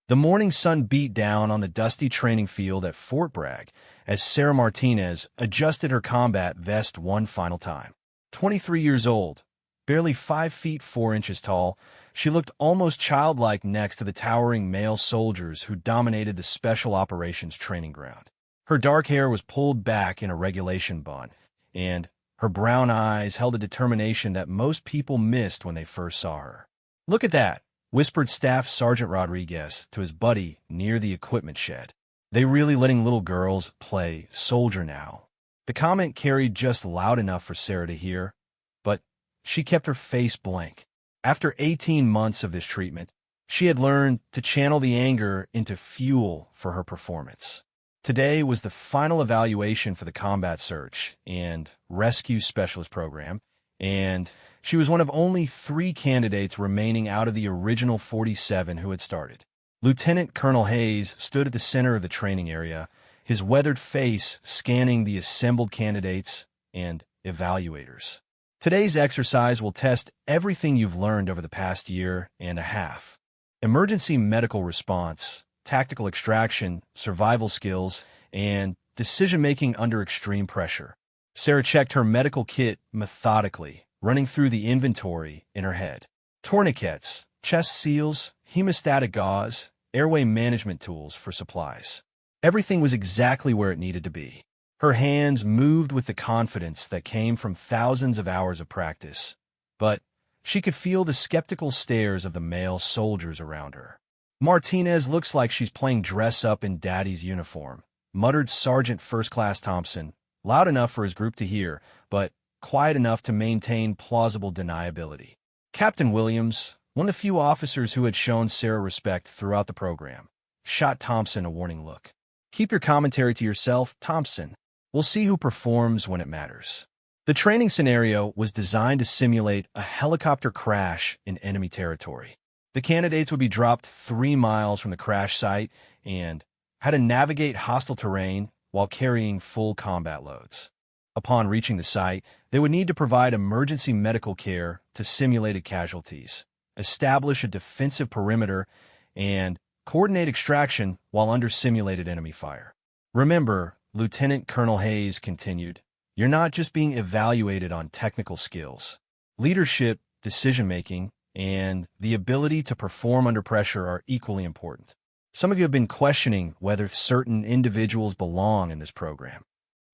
The morning sun beat down on the dusty training field at Fort Bragg as Sarah Martinez adjusted her combat vest one final time. 23 years old, barely 5 feet 4 inches tall, she looked almost childlike next to the towering male soldiers who dominated the Special Operations training ground. Her dark hair was pulled back in a regulation bun, and her brown eyes held a determination that most people missed when they first saw her. "Look at that," whispered Staff Sergeant Rodriguez to his buddy near the equipment shed. "They really letting little girls play soldier now." The comment carried just loud enough for Sarah to hear, but she kept her face blank. After 18 months of this treatment, she had learned to channel the anger into fuel for her performance. Today was the final evaluation for the Combat Search and Rescue Specialist program, and she was one of only 3 candidates remaining out of the original 47 who had started. Lieutenant Colonel Hayes stood at the center of the training area, his weathered face scanning the assembled candidates and evaluators. Today's exercise will test everything you've learned over the past year and a half. Emergency medical response, tactical extraction, survival skills, and decision-making under extreme pressure. Sarah checked her medical kit methodically, running through the inventory in her head. Tourniquets, chest seals, hemostatic gauze, airway management tools for supplies. Everything was exactly where it needed to be. Her hands moved with the confidence that came from thousands of hours of practice, but she could feel the skeptical stares of the male soldiers around her. "Martinez looks like she's playing dress-up in Daddy's uniform," muttered Sergeant First Class Thompson, loud enough for his group to hear, but quiet enough to maintain plausible deniability. Captain Williams, one of the few officers who had shown Sarah respect throughout the program, shot Thompson a warning look. "Keep your commentary to yourself, Thompson. We'll see who performs when it matters." The training scenario was designed to simulate a helicopter crash in enemy territory. The candidates would be dropped 3 miles from the crash site and had to navigate hostile terrain while carrying full combat loads. Upon reaching the site, they would need to provide emergency medical care to simulated casualties, establish a defensive perimeter, and coordinate extraction while under simulated enemy fire. "Remember," Lieutenant Colonel Hayes continued, "you're not just being evaluated on technical skills. Leadership, decision-making, and the ability to perform under pressure are equally important. Some of you have been questioning whether certain individuals belong in this program."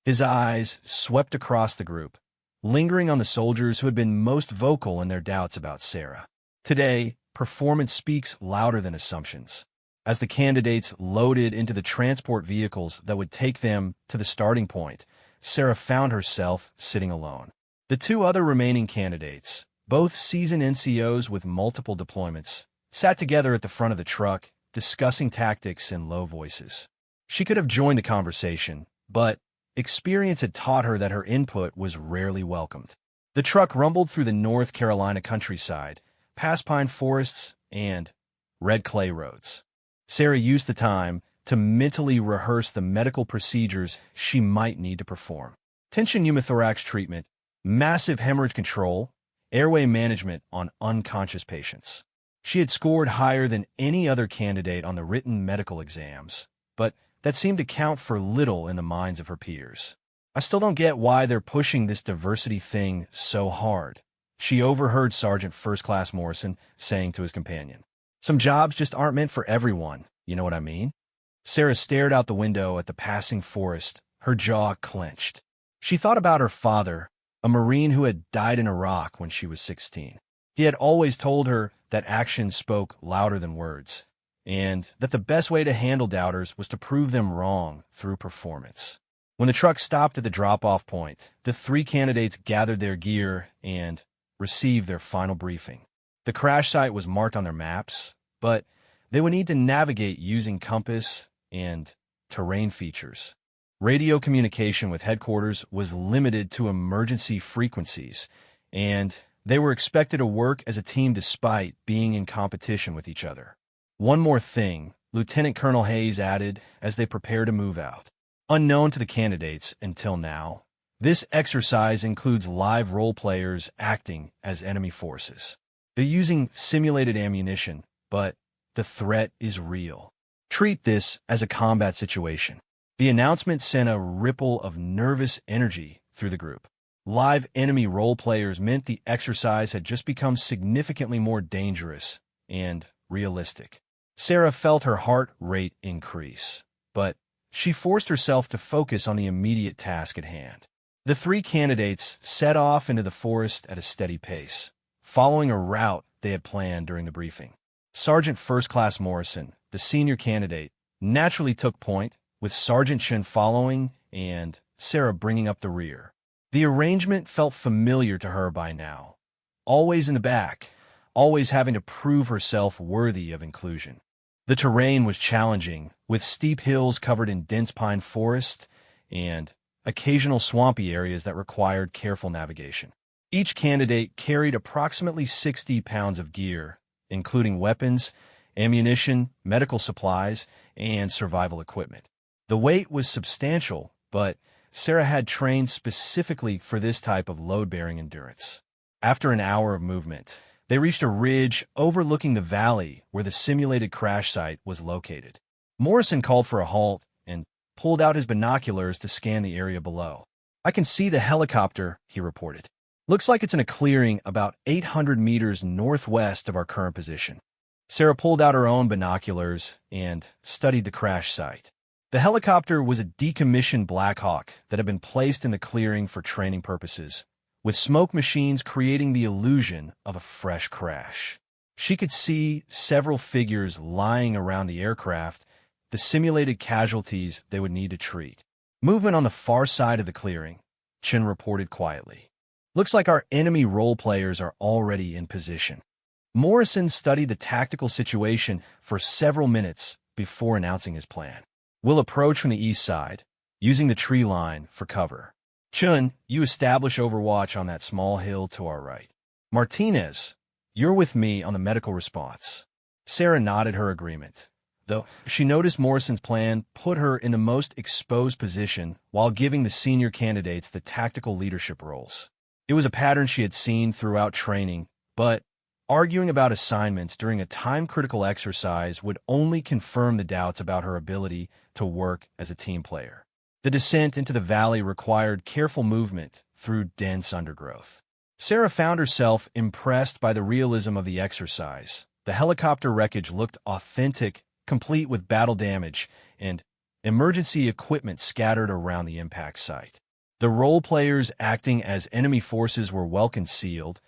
His eyes swept across the group, lingering on the soldiers who had been most vocal in their doubts about Sarah. Today, performance speaks louder than assumptions. As the candidates loaded into the transport vehicles that would take them to the starting point, Sarah found herself sitting alone. The 2 other remaining candidates, both seasoned NCOs with multiple deployments, sat together at the front of the truck, discussing tactics in low voices. She could have joined the conversation, but experience had taught her that her input was rarely welcomed. The truck rumbled through the North Carolina countryside, past pine forests and red clay roads. Sarah used the time to mentally rehearse the medical procedures she might need to perform. Tension pneumothorax treatment, massive hemorrhage control, airway management on unconscious patients. She had scored higher than any other candidate on the written medical exams, but that seemed to count for little in the minds of her peers. "I still don't get why they're pushing this diversity thing so hard," she overheard Sergeant First Class Morrison saying to his companion. "Some jobs just aren't meant for everyone, you know what I mean?" Sarah stared out the window at the passing forest, her jaw clenched. She thought about her father, a Marine who had died in Iraq when she was 16. He had always told her that actions spoke louder than words, and that the best way to handle doubters was to prove them wrong through performance. When the truck stopped at the drop-off point, the 3 candidates gathered their gear and received their final briefing. The crash site was marked on their maps, but they would need to navigate using compass and terrain features. Radio communication with headquarters was limited to emergency frequencies, and they were expected to work as a team despite being in competition with each other. "One more thing," Lieutenant Colonel Hayes added as they prepared to move out. Unknown to the candidates until now, this exercise includes live role players acting as enemy forces. They're using simulated ammunition, but The threat is real. Treat this as a combat situation. The announcement sent a ripple of nervous energy through the group. Live enemy role players meant the exercise had just become significantly more dangerous and realistic. Sarah felt her heart rate increase, but she forced herself to focus on the immediate task at hand. The three candidates set off into the forest at a steady pace, following a route they had planned during the briefing. Sergeant First Class Morrison, the senior candidate, naturally took point, with Sergeant Chen following and Sarah bringing up the rear. The arrangement felt familiar to her by now. Always in the back, always having to prove herself worthy of inclusion. The terrain was challenging, with steep hills covered in dense pine forest and occasional swampy areas that required careful navigation. Each candidate carried approximately 60 pounds of gear, including weapons, ammunition, medical supplies, and survival equipment. The weight was substantial, but Sarah had trained specifically for this type of load-bearing endurance. After an hour of movement, they reached a ridge overlooking the valley where the simulated crash site was located. Morrison called for a halt and pulled out his binoculars to scan the area below. "I can see the helicopter," he reported. "Looks like it's in a clearing about 800 meters northwest of our current position." Sarah pulled out her own binoculars and studied the crash site. The helicopter was a decommissioned Black Hawk that had been placed in the clearing for training purposes, with smoke machines creating the illusion of a fresh crash. She could see several figures lying around the aircraft, the simulated casualties they would need to treat. "Movement on the far side of the clearing," Chen reported quietly. "Looks like our enemy role players are already in position." Morrison studied the tactical situation for several minutes before announcing his plan. "We'll approach from the east side, using the tree line for cover. Chun, you establish overwatch on that small hill to our right. Martinez, you're with me on the medical response." Sarah nodded her agreement, though she noticed Morrison's plan put her in the most exposed position while giving the senior candidates the tactical leadership roles. It was a pattern she had seen throughout training, but arguing about assignments during a time-critical exercise would only confirm the doubts about her ability to work as a team player. The descent into the valley required careful movement through dense undergrowth. Sarah found herself impressed by the realism of the exercise. The helicopter wreckage looked authentic, complete with battle damage and emergency equipment scattered around the impact site. The role players acting as enemy forces were well concealed,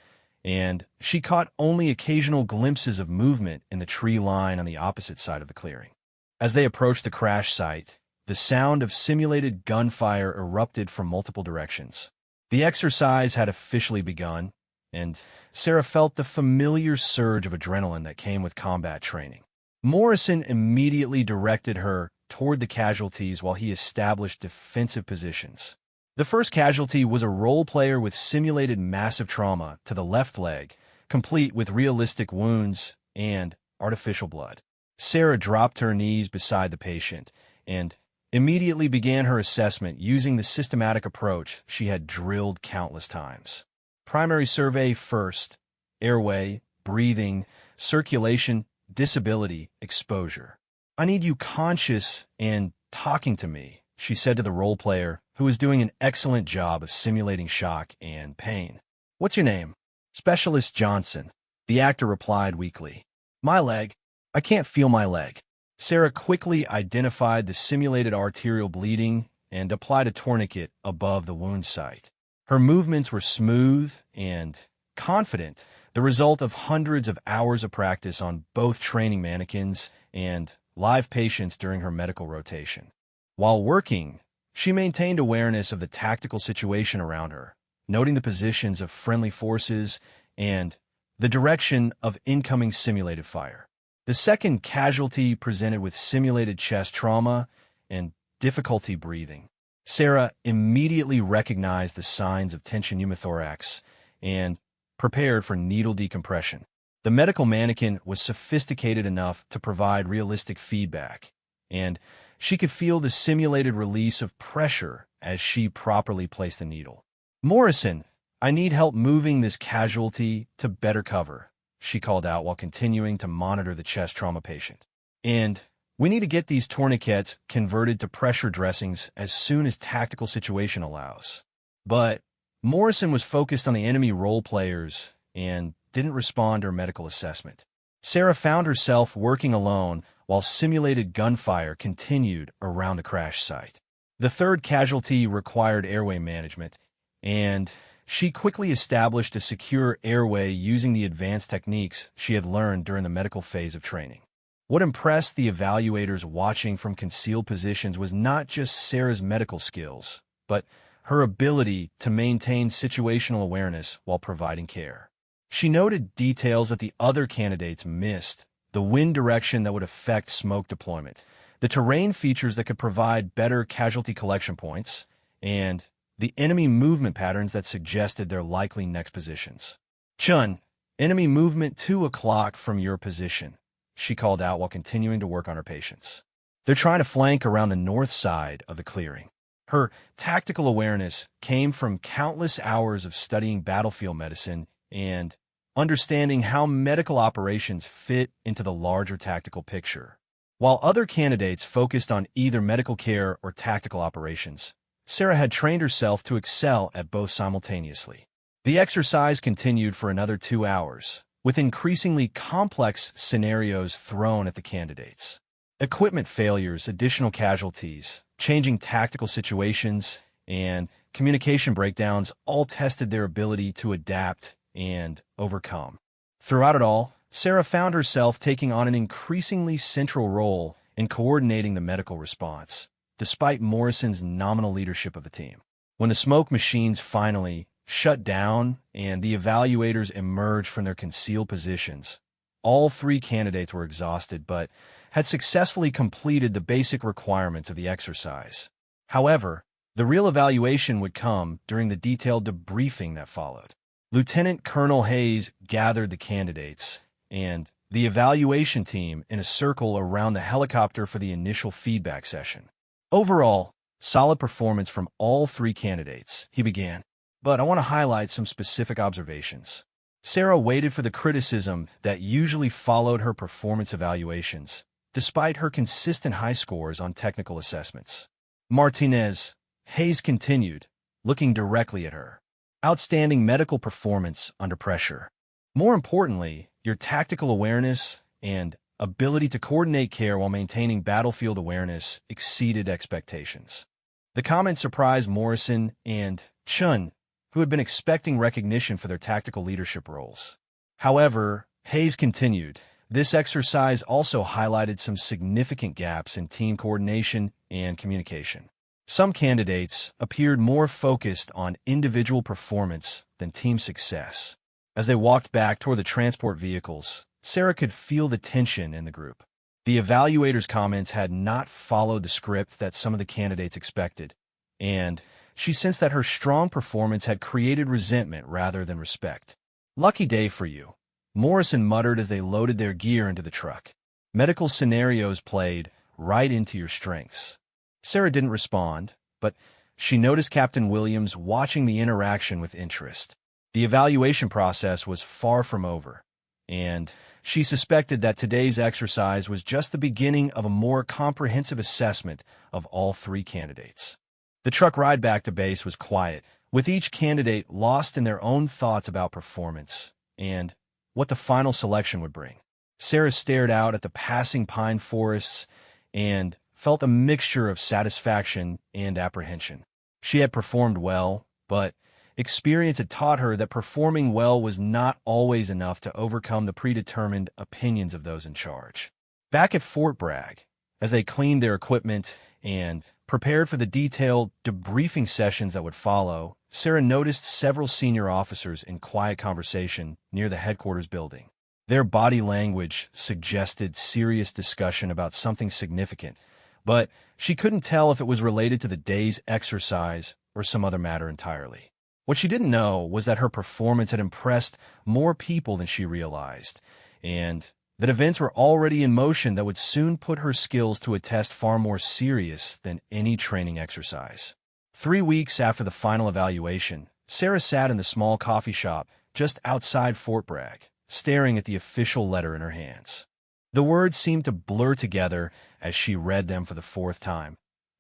and she caught only occasional glimpses of movement in the tree line on the opposite side of the clearing. As they approached the crash site, the sound of simulated gunfire erupted from multiple directions. The exercise had officially begun, and Sarah felt the familiar surge of adrenaline that came with combat training. Morrison immediately directed her toward the casualties while he established defensive positions. The first casualty was a role player with simulated massive trauma to the left leg, complete with realistic wounds and artificial blood. Sarah dropped to her knees beside the patient and immediately began her assessment using the systematic approach she had drilled countless times. Primary survey first: airway, breathing, circulation, disability, exposure. "I need you conscious and talking to me," she said to the role player, who was doing an excellent job of simulating shock and pain. "What's your name?" "Specialist Johnson," the actor replied weakly. "My leg. I can't feel my leg." Sarah quickly identified the simulated arterial bleeding and applied a tourniquet above the wound site. Her movements were smooth and confident, the result of hundreds of hours of practice on both training mannequins and live patients during her medical rotation. While working, she maintained awareness of the tactical situation around her, noting the positions of friendly forces and the direction of incoming simulated fire. The second casualty presented with simulated chest trauma and difficulty breathing. Sarah immediately recognized the signs of tension pneumothorax and prepared for needle decompression. The medical mannequin was sophisticated enough to provide realistic feedback, and she could feel the simulated release of pressure as she properly placed the needle. "Morrison, I need help moving this casualty to better cover," she called out while continuing to monitor the chest trauma patient. And we need to get these tourniquets converted to pressure dressings as soon as tactical situation allows. But Morrison was focused on the enemy role players and didn't respond to her medical assessment. Sarah found herself working alone while simulated gunfire continued around the crash site. The third casualty required airway management, and she quickly established a secure airway using the advanced techniques she had learned during the medical phase of training. What impressed the evaluators watching from concealed positions was not just Sarah's medical skills, but her ability to maintain situational awareness while providing care. She noted details that the other candidates missed: the wind direction that would affect smoke deployment, the terrain features that could provide better casualty collection points, and the enemy movement patterns that suggested their likely next positions. "Chun, enemy movement 2 o'clock from your position," she called out while continuing to work on her patients. "They're trying to flank around the north side of the clearing." Her tactical awareness came from countless hours of studying battlefield medicine and understanding how medical operations fit into the larger tactical picture. While other candidates focused on either medical care or tactical operations, Sarah had trained herself to excel at both simultaneously. The exercise continued for another 2 hours, with increasingly complex scenarios thrown at the candidates. Equipment failures, additional casualties, changing tactical situations, and communication breakdowns all tested their ability to adapt and overcome. Throughout it all, Sarah found herself taking on an increasingly central role in coordinating the medical response, despite Morrison's nominal leadership of the team. When the smoke machines finally shut down and the evaluators emerged from their concealed positions, all three candidates were exhausted but had successfully completed the basic requirements of the exercise. However, the real evaluation would come during the detailed debriefing that followed. Lieutenant Colonel Hayes gathered the candidates and the evaluation team in a circle around the helicopter for the initial feedback session. "Overall, solid performance from all three candidates," he began, "but I want to highlight some specific observations." Sarah waited for the criticism that usually followed her performance evaluations, despite her consistent high scores on technical assessments. "Martinez," Hayes continued, looking directly at her. "Outstanding medical performance under pressure. More importantly, your tactical awareness and ability to coordinate care while maintaining battlefield awareness exceeded expectations." The comment surprised Morrison and Chun, who had been expecting recognition for their tactical leadership roles. However, Hayes continued, "This exercise also highlighted some significant gaps in team coordination and communication. Some candidates appeared more focused on individual performance than team success." As they walked back toward the transport vehicles, Sarah could feel the tension in the group. The evaluators' comments had not followed the script that some of the candidates expected, and she sensed that her strong performance had created resentment rather than respect. "Lucky day for you," Morrison muttered as they loaded their gear into the truck. "Medical scenarios played right into your strengths." Sarah didn't respond, but she noticed Captain Williams watching the interaction with interest. The evaluation process was far from over, and she suspected that today's exercise was just the beginning of a more comprehensive assessment of all three candidates. The truck ride back to base was quiet, with each candidate lost in their own thoughts about performance and what the final selection would bring. Sarah stared out at the passing pine forests and felt a mixture of satisfaction and apprehension. She had performed well, but experience had taught her that performing well was not always enough to overcome the predetermined opinions of those in charge. Back at Fort Bragg, as they cleaned their equipment and prepared for the detailed debriefing sessions that would follow, Sarah noticed several senior officers in quiet conversation near the headquarters building. Their body language suggested serious discussion about something significant, but she couldn't tell if it was related to the day's exercise or some other matter entirely. What she didn't know was that her performance had impressed more people than she realized, and that events were already in motion that would soon put her skills to a test far more serious than any training exercise. 3 weeks after the final evaluation, Sarah sat in the small coffee shop just outside Fort Bragg, staring at the official letter in her hands. The words seemed to blur together as she read them for the fourth time.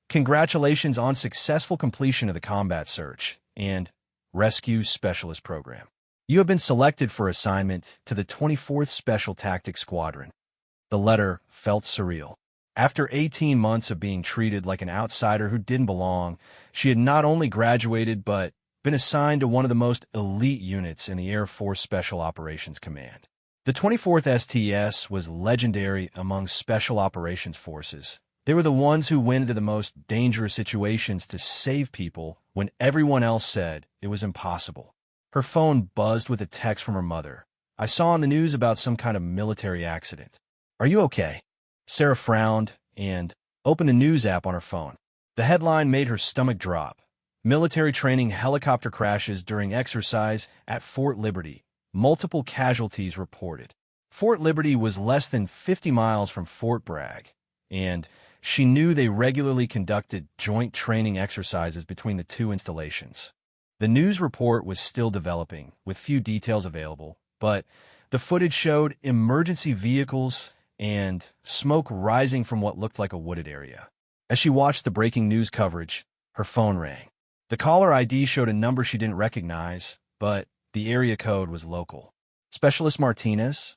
Congratulations on successful completion of the combat search and rescue specialist program. You have been selected for assignment to the 24th Special Tactics Squadron. The letter felt surreal. After 18 months of being treated like an outsider who didn't belong, she had not only graduated but been assigned to one of the most elite units in the Air Force Special Operations Command. The 24th STS was legendary among Special Operations Forces. They were the ones who went into the most dangerous situations to save people when everyone else said it was impossible. Her phone buzzed with a text from her mother. "I saw on the news about some kind of military accident. Are you okay?" Sarah frowned and opened the news app on her phone. The headline made her stomach drop. Military training helicopter crashes during exercise at Fort Liberty. Multiple casualties reported. Fort Liberty was less than 50 miles from Fort Bragg, and she knew they regularly conducted joint training exercises between the two installations. The news report was still developing, with few details available, but the footage showed emergency vehicles and smoke rising from what looked like a wooded area. As she watched the breaking news coverage, her phone rang. The caller ID showed a number she didn't recognize, but the area code was local. "Specialist Martinez?"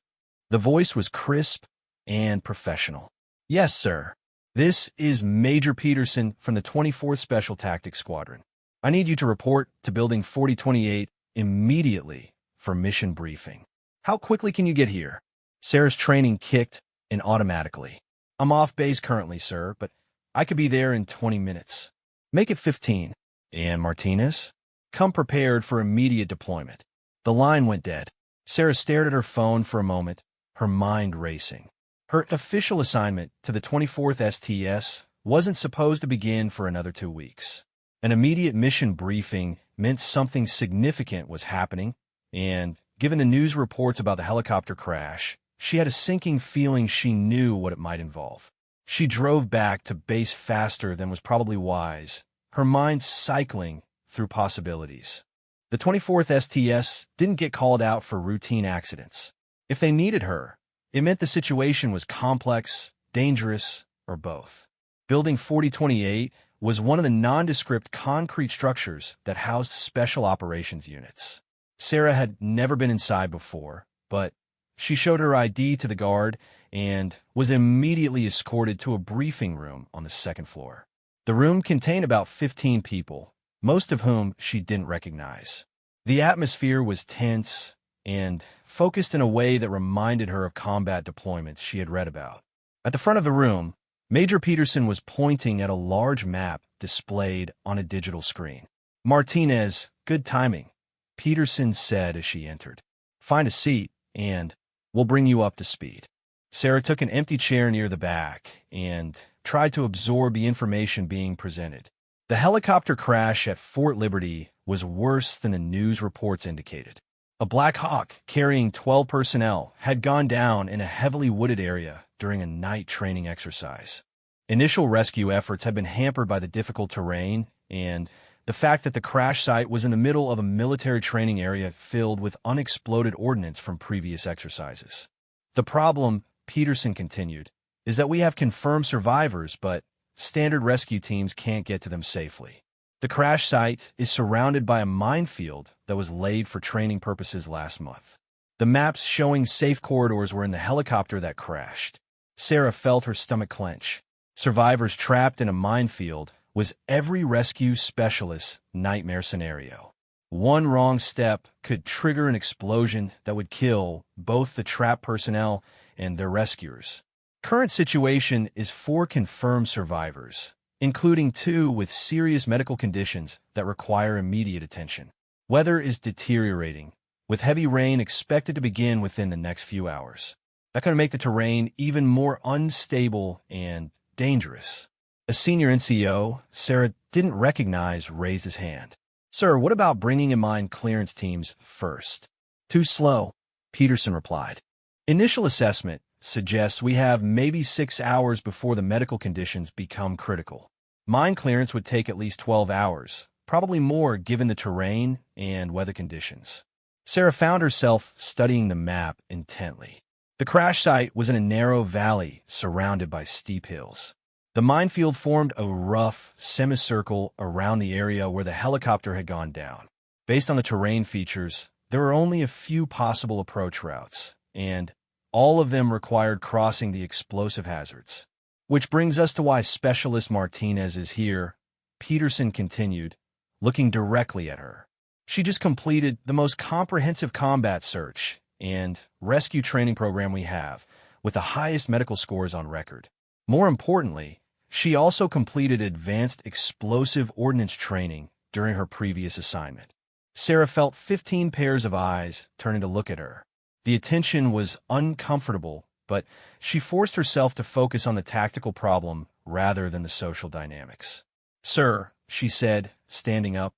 The voice was crisp and professional. "Yes, sir. This is Major Peterson from the 24th Special Tactics Squadron. I need you to report to Building 4028 immediately for mission briefing." "How quickly can you get here?" Sarah's training kicked in automatically. "I'm off base currently, sir, but I could be there in 20 minutes. Make it 15. "And Martinez?" "Come prepared for immediate deployment." The line went dead. Sarah stared at her phone for a moment, her mind racing. Her official assignment to the 24th STS wasn't supposed to begin for another 2 weeks. An immediate mission briefing meant something significant was happening, and given the news reports about the helicopter crash, she had a sinking feeling she knew what it might involve. She drove back to base faster than was probably wise, her mind cycling through possibilities. The 24th STS didn't get called out for routine accidents. If they needed her, it meant the situation was complex, dangerous, or both. Building 4028 was one of the nondescript concrete structures that housed special operations units. Sarah had never been inside before, but she showed her ID to the guard and was immediately escorted to a briefing room on the second floor. The room contained about 15 people, most of whom she didn't recognize. The atmosphere was tense and focused in a way that reminded her of combat deployments she had read about. At the front of the room, Major Peterson was pointing at a large map displayed on a digital screen. "Martinez, good timing," Peterson said as she entered. "Find a seat, and we'll bring you up to speed." Sarah took an empty chair near the back and tried to absorb the information being presented. The helicopter crash at Fort Liberty was worse than the news reports indicated. A Black Hawk carrying 12 personnel had gone down in a heavily wooded area during a night training exercise. Initial rescue efforts had been hampered by the difficult terrain and the fact that the crash site was in the middle of a military training area filled with unexploded ordnance from previous exercises. "The problem," Peterson continued, "is that we have confirmed survivors, but standard rescue teams can't get to them safely. The crash site is surrounded by a minefield that was laid for training purposes last month. The maps showing safe corridors were in the helicopter that crashed." Sarah felt her stomach clench. Survivors trapped in a minefield was every rescue specialist's nightmare scenario. One wrong step could trigger an explosion that would kill both the trapped personnel and their rescuers. Current situation is 4 confirmed survivors, including 2 with serious medical conditions that require immediate attention. Weather is deteriorating, with heavy rain expected to begin within the next few hours. That could make the terrain even more unstable and dangerous. A senior NCO Sarah didn't recognize raised his hand. "Sir, what about bringing in mine clearance teams first?" "Too slow," Peterson replied. "Initial assessment suggests we have maybe 6 hours before the medical conditions become critical. Mine clearance would take at least 12 hours, probably more given the terrain and weather conditions." Sarah found herself studying the map intently. The crash site was in a narrow valley surrounded by steep hills. The minefield formed a rough semicircle around the area where the helicopter had gone down. Based on the terrain features, there were only a few possible approach routes, and all of them required crossing the explosive hazards. Which brings us to why Specialist Martinez is here, Peterson continued, looking directly at her. She just completed the most comprehensive combat search and rescue training program we have, with the highest medical scores on record. More importantly, she also completed advanced explosive ordnance training during her previous assignment. Sarah felt 15 pairs of eyes turning to look at her. The attention was uncomfortable, but she forced herself to focus on the tactical problem rather than the social dynamics. "Sir," she said, standing up,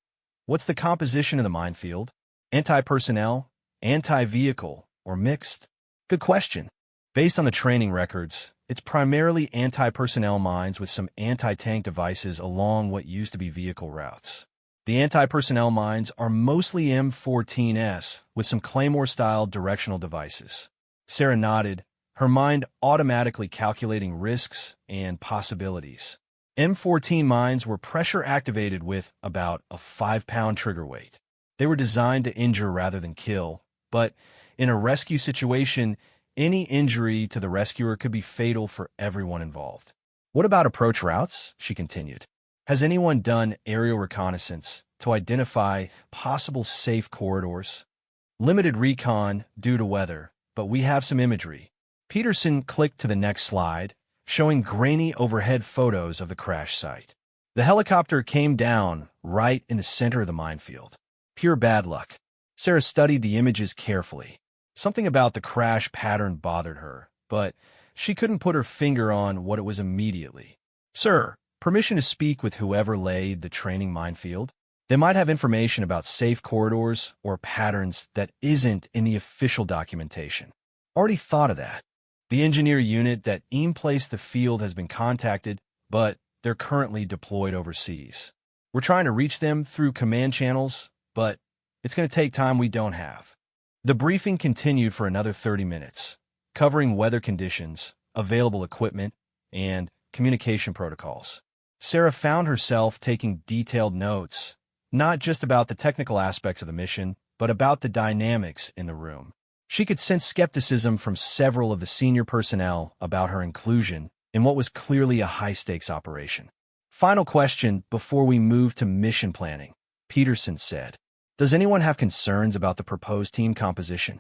"what's the composition of the minefield? Anti-personnel, anti-vehicle, or mixed?" "Good question. Based on the training records, it's primarily anti-personnel mines with some anti-tank devices along what used to be vehicle routes. The anti-personnel mines are mostly M14S with some Claymore-style directional devices." Sarah nodded, her mind automatically calculating risks and possibilities. M14 mines were pressure-activated with about a 5-pound trigger weight. They were designed to injure rather than kill, but in a rescue situation, any injury to the rescuer could be fatal for everyone involved. "What about approach routes?" she continued. "Has anyone done aerial reconnaissance to identify possible safe corridors?" "Limited recon due to weather, but we have some imagery." Peterson clicked to the next slide, showing grainy overhead photos of the crash site. The helicopter came down right in the center of the minefield. Pure bad luck. Sarah studied the images carefully. Something about the crash pattern bothered her, but she couldn't put her finger on what it was immediately. "Sir, permission to speak with whoever laid the training minefield? They might have information about safe corridors or patterns that isn't in the official documentation." "Already thought of that. The engineer unit that placed the field has been contacted, but they're currently deployed overseas. We're trying to reach them through command channels, but it's going to take time we don't have." The briefing continued for another 30 minutes, covering weather conditions, available equipment, and communication protocols. Sarah found herself taking detailed notes, not just about the technical aspects of the mission, but about the dynamics in the room. She could sense skepticism from several of the senior personnel about her inclusion in what was clearly a high-stakes operation. "Final question before we move to mission planning," Peterson said. "Does anyone have concerns about the proposed team composition?"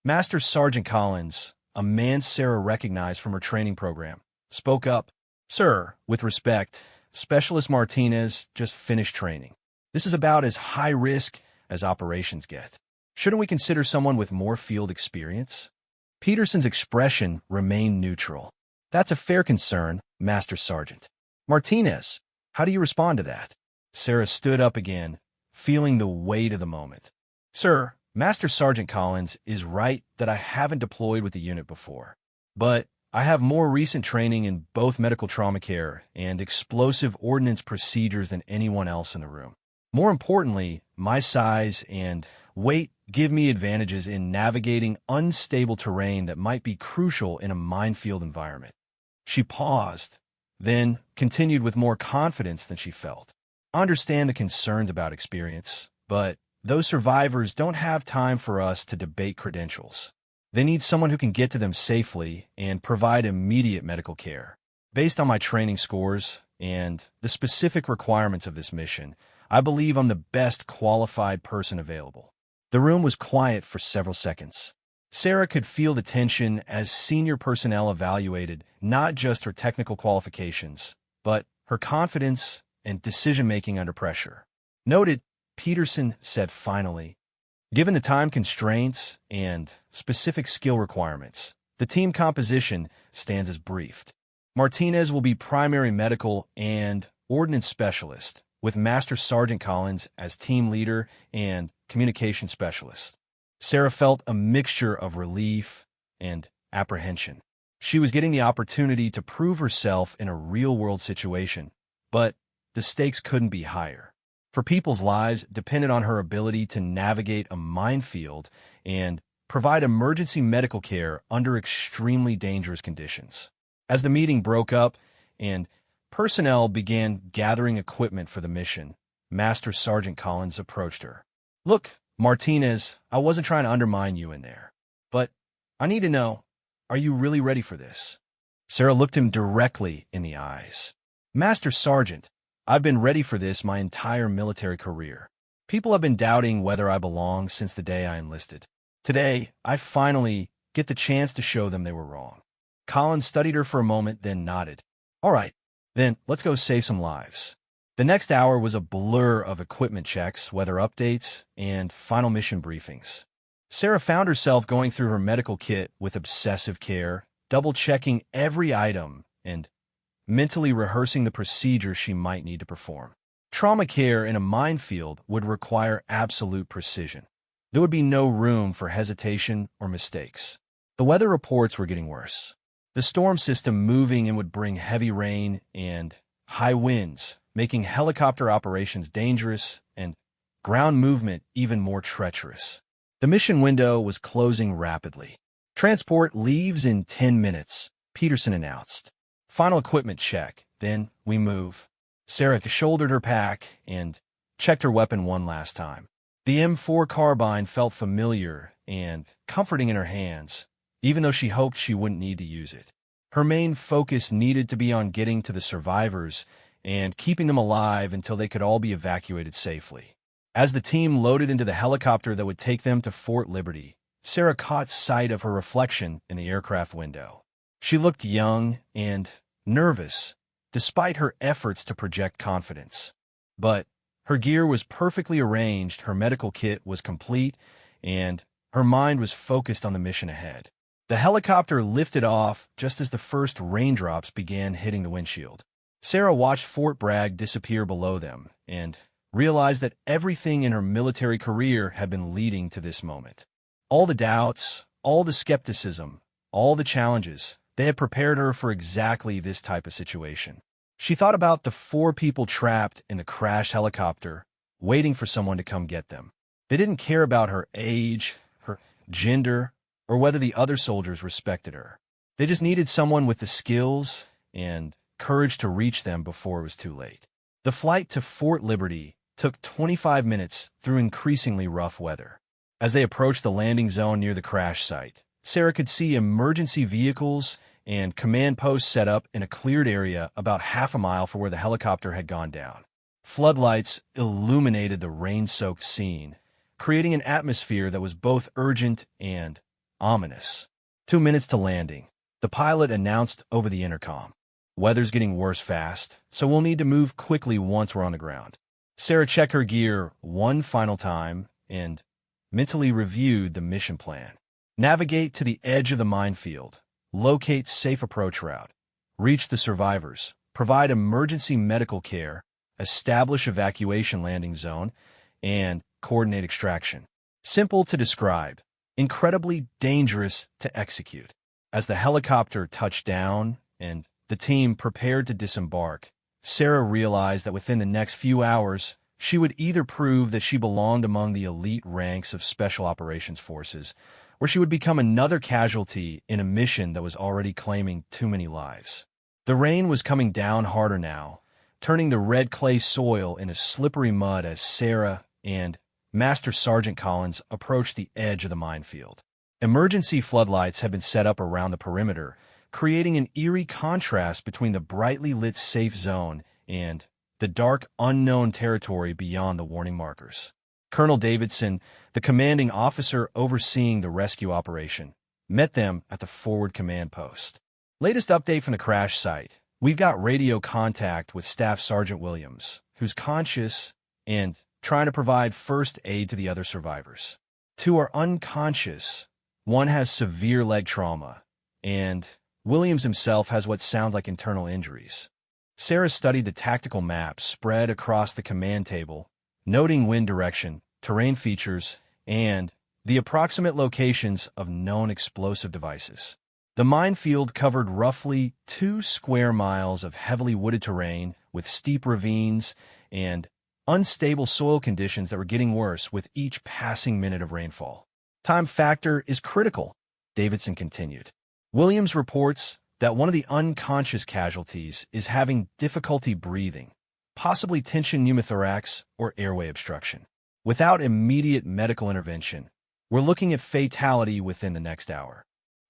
Master Sergeant Collins, a man Sarah recognized from her training program, spoke up. "Sir, with respect, Specialist Martinez just finished training. This is about as high risk as operations get. Shouldn't we consider someone with more field experience?" Peterson's expression remained neutral. "That's a fair concern, Master Sergeant. Martinez, how do you respond to that?" Sarah stood up again, feeling the weight of the moment. "Sir, Master Sergeant Collins is right that I haven't deployed with the unit before, but I have more recent training in both medical trauma care and explosive ordnance procedures than anyone else in the room. More importantly, my size and weight give me advantages in navigating unstable terrain that might be crucial in a minefield environment." She paused, then continued with more confidence than she felt. "I understand the concerns about experience, but those survivors don't have time for us to debate credentials. They need someone who can get to them safely and provide immediate medical care. Based on my training scores and the specific requirements of this mission, I believe I'm the best qualified person available." The room was quiet for several seconds. Sarah could feel the tension as senior personnel evaluated not just her technical qualifications, but her confidence and decision-making under pressure. "Noted," Peterson said finally. "Given the time constraints and specific skill requirements, the team composition stands as briefed. Martinez will be primary medical and ordnance specialist, with Master Sergeant Collins as team leader and communication specialist." Sarah felt a mixture of relief and apprehension. She was getting the opportunity to prove herself in a real-world situation, but the stakes couldn't be higher. for people's lives depended on her ability to navigate a minefield and provide emergency medical care under extremely dangerous conditions. As the meeting broke up and personnel began gathering equipment for the mission, Master Sergeant Collins approached her. "Look, Martinez, I wasn't trying to undermine you in there, but I need to know, are you really ready for this?" Sarah looked him directly in the eyes. "Master Sergeant, I've been ready for this my entire military career. People have been doubting whether I belong since the day I enlisted. Today, I finally get the chance to show them they were wrong." Collins studied her for a moment, then nodded. "All right, then let's go save some lives." The next hour was a blur of equipment checks, weather updates, and final mission briefings. Sarah found herself going through her medical kit with obsessive care, double-checking every item and mentally rehearsing the procedures she might need to perform. Trauma care in a minefield would require absolute precision. There would be no room for hesitation or mistakes. The weather reports were getting worse. The storm system moving in would bring heavy rain and high winds, making helicopter operations dangerous and ground movement even more treacherous. The mission window was closing rapidly. "Transport leaves in 10 minutes, Peterson announced. "Final equipment check, then we move." Sarah shouldered her pack and checked her weapon one last time. The M4 carbine felt familiar and comforting in her hands, even though she hoped she wouldn't need to use it. Her main focus needed to be on getting to the survivors and keeping them alive until they could all be evacuated safely. As the team loaded into the helicopter that would take them to Fort Liberty, Sarah caught sight of her reflection in the aircraft window. She looked young and nervous, despite her efforts to project confidence. But her gear was perfectly arranged, her medical kit was complete, and her mind was focused on the mission ahead. The helicopter lifted off just as the first raindrops began hitting the windshield. Sarah watched Fort Bragg disappear below them and realized that everything in her military career had been leading to this moment. All the doubts, all the skepticism, all the challenges, they had prepared her for exactly this type of situation. She thought about the 4 people trapped in the crashed helicopter, waiting for someone to come get them. They didn't care about her age, her gender, or whether the other soldiers respected her. They just needed someone with the skills and courage to reach them before it was too late. The flight to Fort Liberty took 25 minutes through increasingly rough weather. As they approached the landing zone near the crash site, Sarah could see emergency vehicles and command posts set up in a cleared area about half a mile from where the helicopter had gone down. Floodlights illuminated the rain-soaked scene, creating an atmosphere that was both urgent and ominous. 2 minutes to landing, the pilot announced over the intercom. "Weather's getting worse fast, so we'll need to move quickly once we're on the ground." Sarah checked her gear one final time and mentally reviewed the mission plan. Navigate to the edge of the minefield, locate safe approach route, reach the survivors, provide emergency medical care, establish evacuation landing zone, and coordinate extraction. Simple to describe, incredibly dangerous to execute. As the helicopter touched down and the team prepared to disembark, Sarah realized that within the next few hours, she would either prove that she belonged among the elite ranks of Special Operations Forces, or she would become another casualty in a mission that was already claiming too many lives. The rain was coming down harder now, turning the red clay soil into slippery mud as Sarah and Master Sergeant Collins approached the edge of the minefield. Emergency floodlights had been set up around the perimeter, creating an eerie contrast between the brightly lit safe zone and the dark, unknown territory beyond the warning markers. Colonel Davidson, the commanding officer overseeing the rescue operation, met them at the forward command post. "Latest update from the crash site. We've got radio contact with Staff Sergeant Williams, who's conscious and trying to provide first aid to the other survivors. 2 are unconscious. 1 has severe leg trauma, and Williams himself has what sounds like internal injuries." Sarah studied the tactical map spread across the command table, noting wind direction, terrain features, and the approximate locations of known explosive devices. The minefield covered roughly 2 square miles of heavily wooded terrain with steep ravines and unstable soil conditions that were getting worse with each passing minute of rainfall. Time factor is critical, Davidson continued. Williams reports that one of the unconscious casualties is having difficulty breathing, possibly tension pneumothorax or airway obstruction. Without immediate medical intervention, we're looking at fatality within the next hour.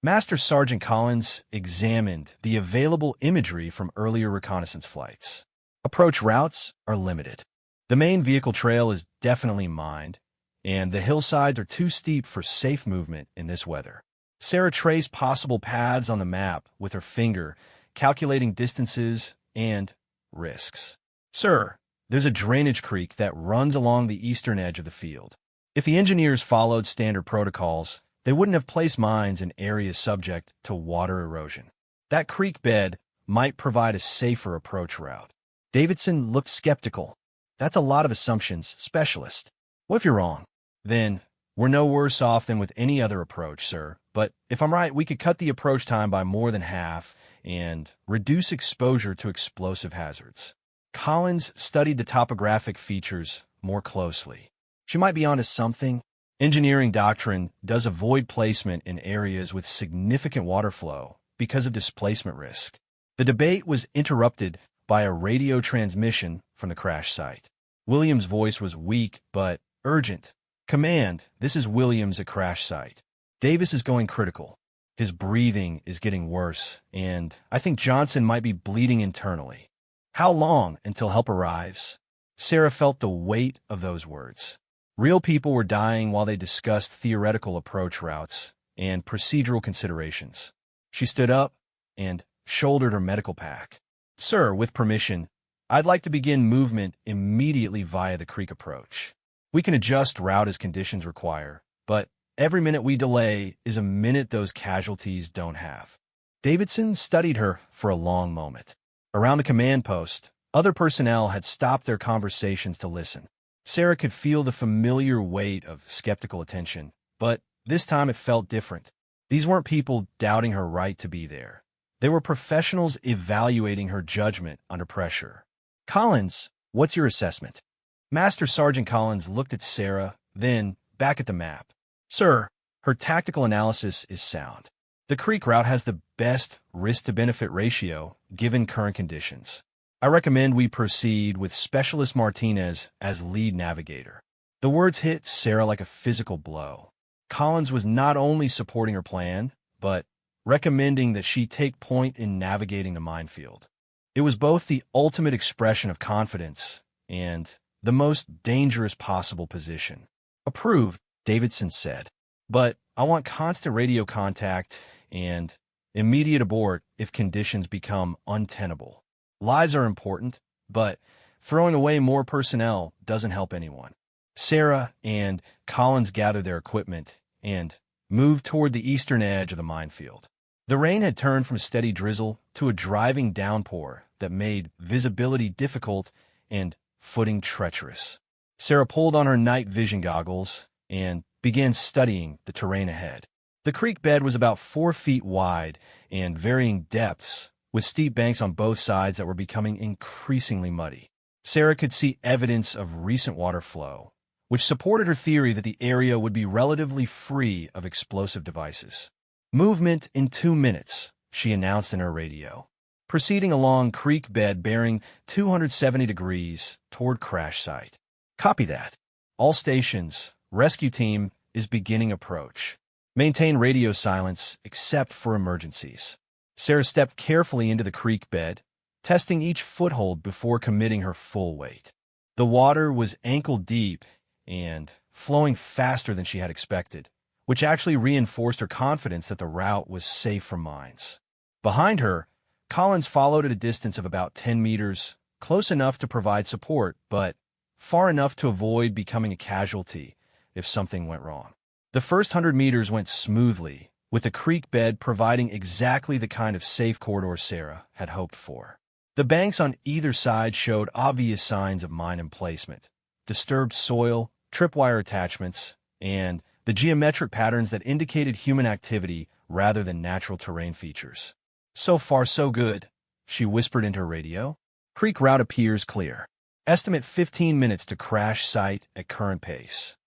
Master Sergeant Collins examined the available imagery from earlier reconnaissance flights. Approach routes are limited. The main vehicle trail is definitely mined, and the hillsides are too steep for safe movement in this weather. Sarah traced possible paths on the map with her finger, calculating distances and risks. Sir, there's a drainage creek that runs along the eastern edge of the field. If the engineers followed standard protocols, they wouldn't have placed mines in areas subject to water erosion. That creek bed might provide a safer approach route. Davidson looked skeptical. That's a lot of assumptions, specialist. What if you're wrong? Then, we're no worse off than with any other approach, sir. But if I'm right, we could cut the approach time by more than half and reduce exposure to explosive hazards. Collins studied the topographic features more closely. She might be onto something. Engineering doctrine does avoid placement in areas with significant water flow because of displacement risk. The debate was interrupted by a radio transmission from the crash site. Williams' voice was weak but urgent. Command, this is Williams at crash site. Davis is going critical. His breathing is getting worse, and I think Johnson might be bleeding internally. How long until help arrives? Sarah felt the weight of those words. Real people were dying while they discussed theoretical approach routes and procedural considerations. She stood up and shouldered her medical pack. Sir, with permission, I'd like to begin movement immediately via the creek approach. We can adjust route as conditions require, but every minute we delay is a minute those casualties don't have. Davidson studied her for a long moment. Around the command post, other personnel had stopped their conversations to listen. Sarah could feel the familiar weight of skeptical attention, but this time it felt different. These weren't people doubting her right to be there. They were professionals evaluating her judgment under pressure. Collins, what's your assessment? Master Sergeant Collins looked at Sarah, then back at the map. Sir, her tactical analysis is sound. The creek route has the best risk-to-benefit ratio given current conditions. I recommend we proceed with Specialist Martinez as lead navigator. The words hit Sarah like a physical blow. Collins was not only supporting her plan, but recommending that she take point in navigating the minefield. It was both the ultimate expression of confidence and the most dangerous possible position. Approved, Davidson said. But I want constant radio contact and immediate abort if conditions become untenable. Lives are important, but throwing away more personnel doesn't help anyone. Sarah and Collins gathered their equipment and moved toward the eastern edge of the minefield. The rain had turned from a steady drizzle to a driving downpour that made visibility difficult and footing treacherous. Sarah pulled on her night vision goggles and began studying the terrain ahead. The creek bed was about 4 feet wide and varying depths, with steep banks on both sides that were becoming increasingly muddy. Sarah could see evidence of recent water flow, which supported her theory that the area would be relatively free of explosive devices. Movement in 2 minutes, she announced in her radio. Proceeding along creek bed bearing 270 degrees toward crash site. Copy that. All stations, rescue team is beginning approach. Maintain radio silence except for emergencies. Sarah stepped carefully into the creek bed, testing each foothold before committing her full weight. The water was ankle deep and flowing faster than she had expected, which actually reinforced her confidence that the route was safe from mines. Behind her, Collins followed at a distance of about 10 meters, close enough to provide support, but far enough to avoid becoming a casualty if something went wrong. The first 100 meters went smoothly, with the creek bed providing exactly the kind of safe corridor Sarah had hoped for. The banks on either side showed obvious signs of mine emplacement, disturbed soil, tripwire attachments, and the geometric patterns that indicated human activity rather than natural terrain features. So far, so good, she whispered into her radio. Creek route appears clear. Estimate 15 minutes to crash site at current pace.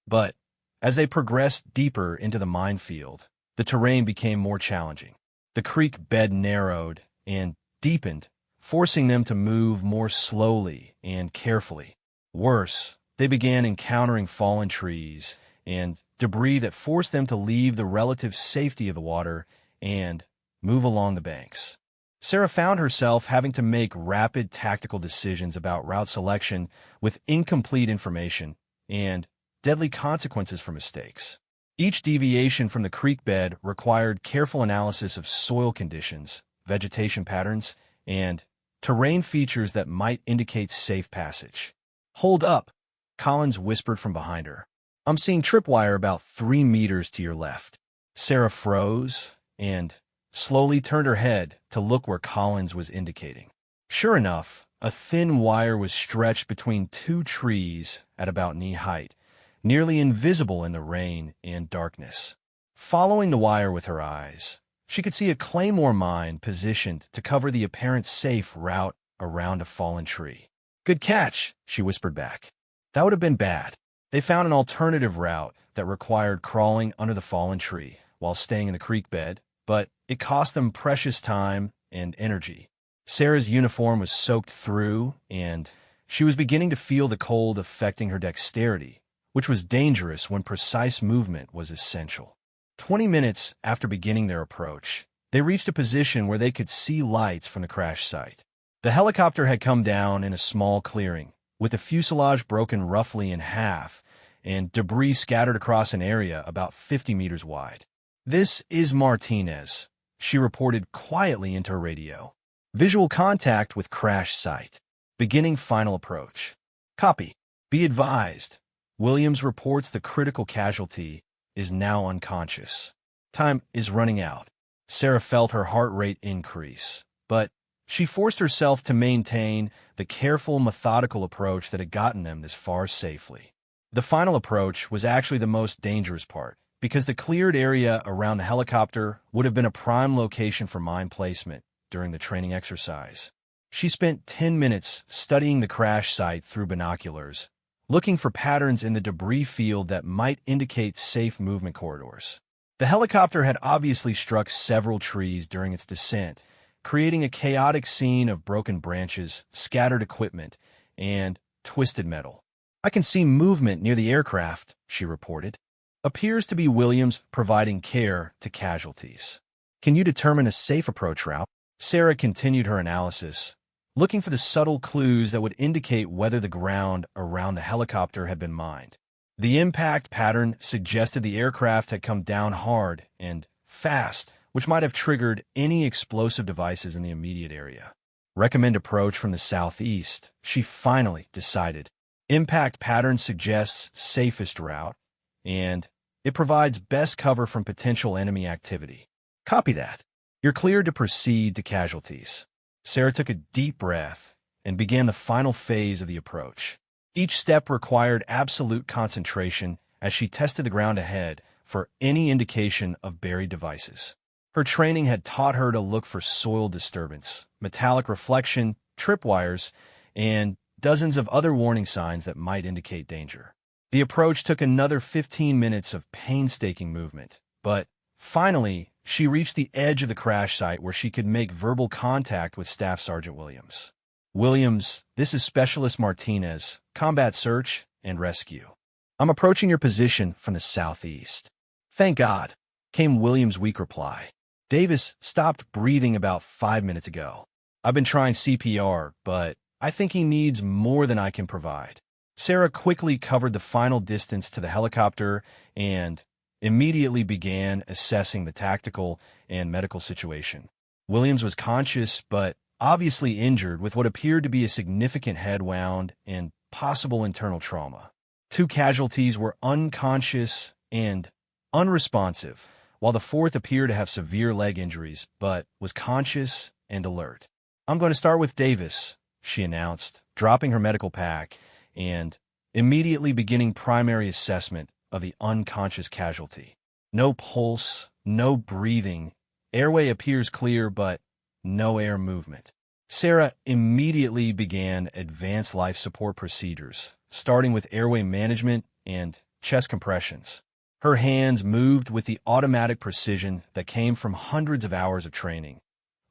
But as they progressed deeper into the minefield, the terrain became more challenging. The creek bed narrowed and deepened, forcing them to move more slowly and carefully. Worse, they began encountering fallen trees and debris that forced them to leave the relative safety of the water and move along the banks. Sarah found herself having to make rapid tactical decisions about route selection with incomplete information and deadly consequences for mistakes. Each deviation from the creek bed required careful analysis of soil conditions, vegetation patterns, and terrain features that might indicate safe passage. "Hold up," Collins whispered from behind her. "I'm seeing tripwire about 3 meters to your left." Sarah froze and slowly turned her head to look where Collins was indicating. Sure enough, a thin wire was stretched between 2 trees at about knee height, nearly invisible in the rain and darkness. Following the wire with her eyes, she could see a claymore mine positioned to cover the apparent safe route around a fallen tree. "Good catch," she whispered back. "That would have been bad." They found an alternative route that required crawling under the fallen tree while staying in the creek bed, but it cost them precious time and energy. Sarah's uniform was soaked through, and she was beginning to feel the cold affecting her dexterity, which was dangerous when precise movement was essential. 20 minutes after beginning their approach, they reached a position where they could see lights from the crash site. The helicopter had come down in a small clearing, with the fuselage broken roughly in half and debris scattered across an area about 50 meters wide. "This is Martinez," she reported quietly into her radio. "Visual contact with crash site. Beginning final approach." "Copy. Be advised. Williams reports the critical casualty is now unconscious. Time is running out." Sarah felt her heart rate increase, but she forced herself to maintain the careful, methodical approach that had gotten them this far safely. The final approach was actually the most dangerous part, because the cleared area around the helicopter would have been a prime location for mine placement during the training exercise. She spent 10 minutes studying the crash site through binoculars, looking for patterns in the debris field that might indicate safe movement corridors. The helicopter had obviously struck several trees during its descent, creating a chaotic scene of broken branches, scattered equipment, and twisted metal. "I can see movement near the aircraft," she reported. "Appears to be Williams providing care to casualties. Can you determine a safe approach route?" Sarah continued her analysis, looking for the subtle clues that would indicate whether the ground around the helicopter had been mined. The impact pattern suggested the aircraft had come down hard and fast, which might have triggered any explosive devices in the immediate area. "Recommend approach from the southeast," she finally decided. "Impact pattern suggests safest route, and it provides best cover from potential enemy activity." "Copy that. You're cleared to proceed to casualties." Sarah took a deep breath and began the final phase of the approach. Each step required absolute concentration as she tested the ground ahead for any indication of buried devices. Her training had taught her to look for soil disturbance, metallic reflection, tripwires, and dozens of other warning signs that might indicate danger. The approach took another 15 minutes of painstaking movement, but finally, she reached the edge of the crash site where she could make verbal contact with Staff Sergeant Williams. "Williams, this is Specialist Martinez, Combat Search and Rescue. I'm approaching your position from the southeast." "Thank God," came Williams' weak reply. "Davis stopped breathing about 5 minutes ago. I've been trying CPR, but I think he needs more than I can provide." Sarah quickly covered the final distance to the helicopter and immediately began assessing the tactical and medical situation. Williams was conscious, but obviously injured with what appeared to be a significant head wound and possible internal trauma. 2 casualties were unconscious and unresponsive, while the 4th appeared to have severe leg injuries, but was conscious and alert. "I'm going to start with Davis," she announced, dropping her medical pack and immediately beginning primary assessment of the unconscious casualty. No pulse, no breathing. Airway appears clear, but no air movement. Sarah immediately began advanced life support procedures, starting with airway management and chest compressions. Her hands moved with the automatic precision that came from hundreds of hours of training.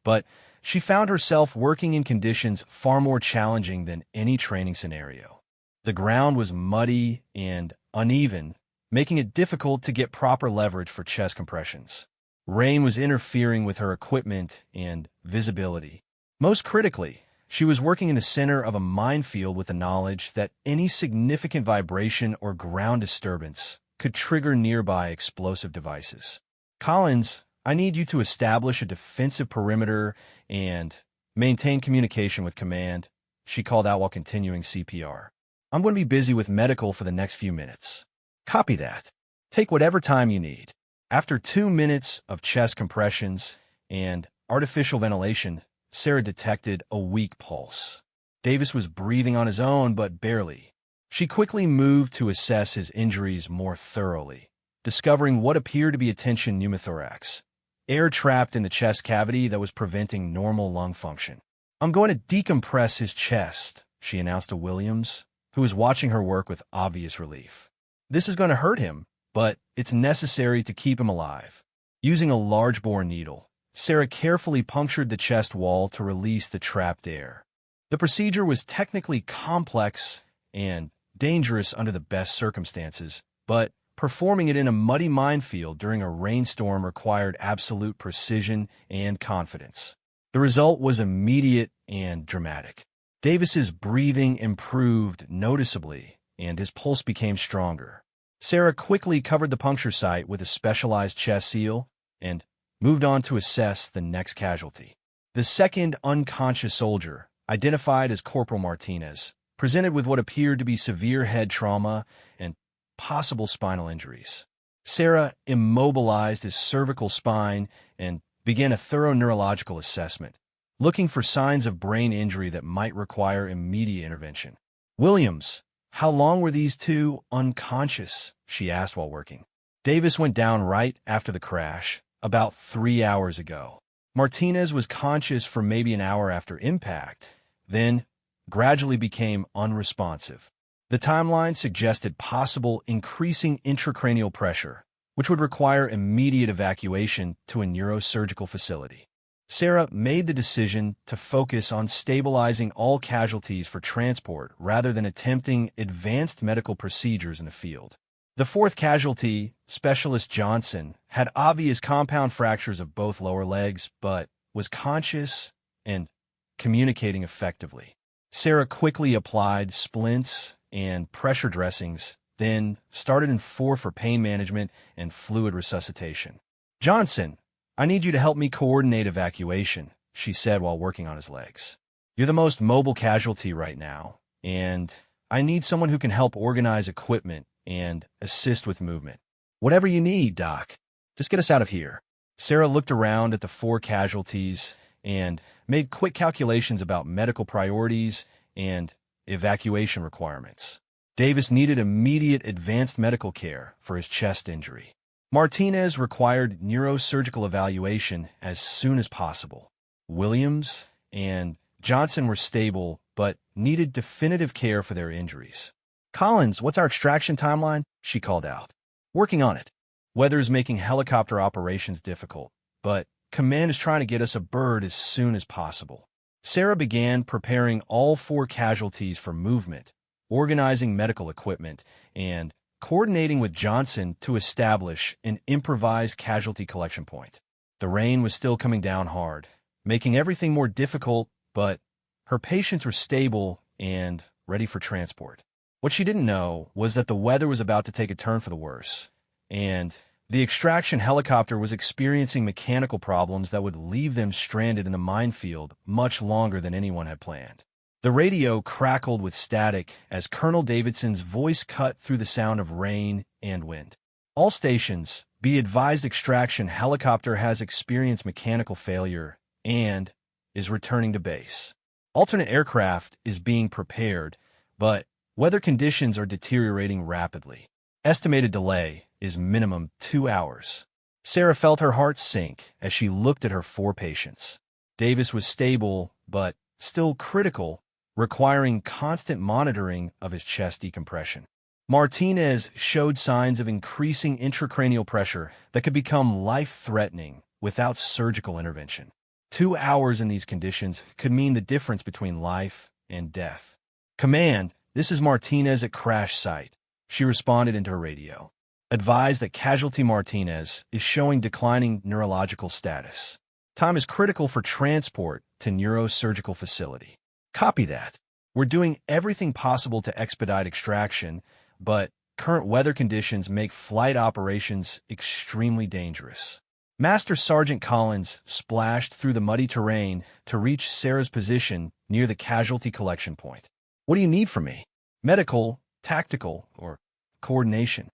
But she found herself working in conditions far more challenging than any training scenario. The ground was muddy and uneven, making it difficult to get proper leverage for chest compressions. Rain was interfering with her equipment and visibility. Most critically, she was working in the center of a minefield with the knowledge that any significant vibration or ground disturbance could trigger nearby explosive devices. Collins, I need you to establish a defensive perimeter and maintain communication with command, she called out while continuing CPR. I'm going to be busy with medical for the next few minutes. Copy that. Take whatever time you need. After 2 minutes of chest compressions and artificial ventilation, Sarah detected a weak pulse. Davis was breathing on his own, but barely. She quickly moved to assess his injuries more thoroughly, discovering what appeared to be a tension pneumothorax, air trapped in the chest cavity that was preventing normal lung function. I'm going to decompress his chest, she announced to Williams, who was watching her work with obvious relief. This is going to hurt him, but it's necessary to keep him alive. Using a large bore needle, Sarah carefully punctured the chest wall to release the trapped air. The procedure was technically complex and dangerous under the best circumstances, but performing it in a muddy minefield during a rainstorm required absolute precision and confidence. The result was immediate and dramatic. Davis's breathing improved noticeably, and his pulse became stronger. Sarah quickly covered the puncture site with a specialized chest seal and moved on to assess the next casualty. The second unconscious soldier, identified as Corporal Martinez, presented with what appeared to be severe head trauma and possible spinal injuries. Sarah immobilized his cervical spine and began a thorough neurological assessment, looking for signs of brain injury that might require immediate intervention. Williams, how long were these two unconscious? She asked while working. Davis went down right after the crash, about 3 hours ago. Martinez was conscious for maybe an hour after impact, then gradually became unresponsive. The timeline suggested possible increasing intracranial pressure, which would require immediate evacuation to a neurosurgical facility. Sarah made the decision to focus on stabilizing all casualties for transport rather than attempting advanced medical procedures in the field. The fourth casualty, Specialist Johnson, had obvious compound fractures of both lower legs, but was conscious and communicating effectively. Sarah quickly applied splints and pressure dressings, then started in 4 for pain management and fluid resuscitation. Johnson, I need you to help me coordinate evacuation, she said while working on his legs. You're the most mobile casualty right now, and I need someone who can help organize equipment and assist with movement. Whatever you need, Doc. Just get us out of here. Sarah looked around at the 4 casualties and made quick calculations about medical priorities and evacuation requirements. Davis needed immediate advanced medical care for his chest injury. Martinez required neurosurgical evaluation as soon as possible. Williams and Johnson were stable but needed definitive care for their injuries. Collins, what's our extraction timeline? She called out. Working on it. Weather is making helicopter operations difficult, but command is trying to get us a bird as soon as possible. Sarah began preparing all 4 casualties for movement, organizing medical equipment, and coordinating with Johnson to establish an improvised casualty collection point. The rain was still coming down hard, making everything more difficult, but her patients were stable and ready for transport. What she didn't know was that the weather was about to take a turn for the worse, and the extraction helicopter was experiencing mechanical problems that would leave them stranded in the minefield much longer than anyone had planned. The radio crackled with static as Colonel Davidson's voice cut through the sound of rain and wind. All stations, be advised extraction helicopter has experienced mechanical failure and is returning to base. Alternate aircraft is being prepared, but weather conditions are deteriorating rapidly. Estimated delay is minimum 2 hours. Sarah felt her heart sink as she looked at her 4 patients. Davis was stable, but still critical, requiring constant monitoring of his chest decompression. Martinez showed signs of increasing intracranial pressure that could become life-threatening without surgical intervention. 2 hours in these conditions could mean the difference between life and death. "Command, this is Martinez at crash site," she responded into her radio. "Advise that casualty Martinez is showing declining neurological status. Time is critical for transport to neurosurgical facility." "Copy that. We're doing everything possible to expedite extraction, but current weather conditions make flight operations extremely dangerous." Master Sergeant Collins splashed through the muddy terrain to reach Sarah's position near the casualty collection point. "What do you need from me? Medical, tactical, or coordination?"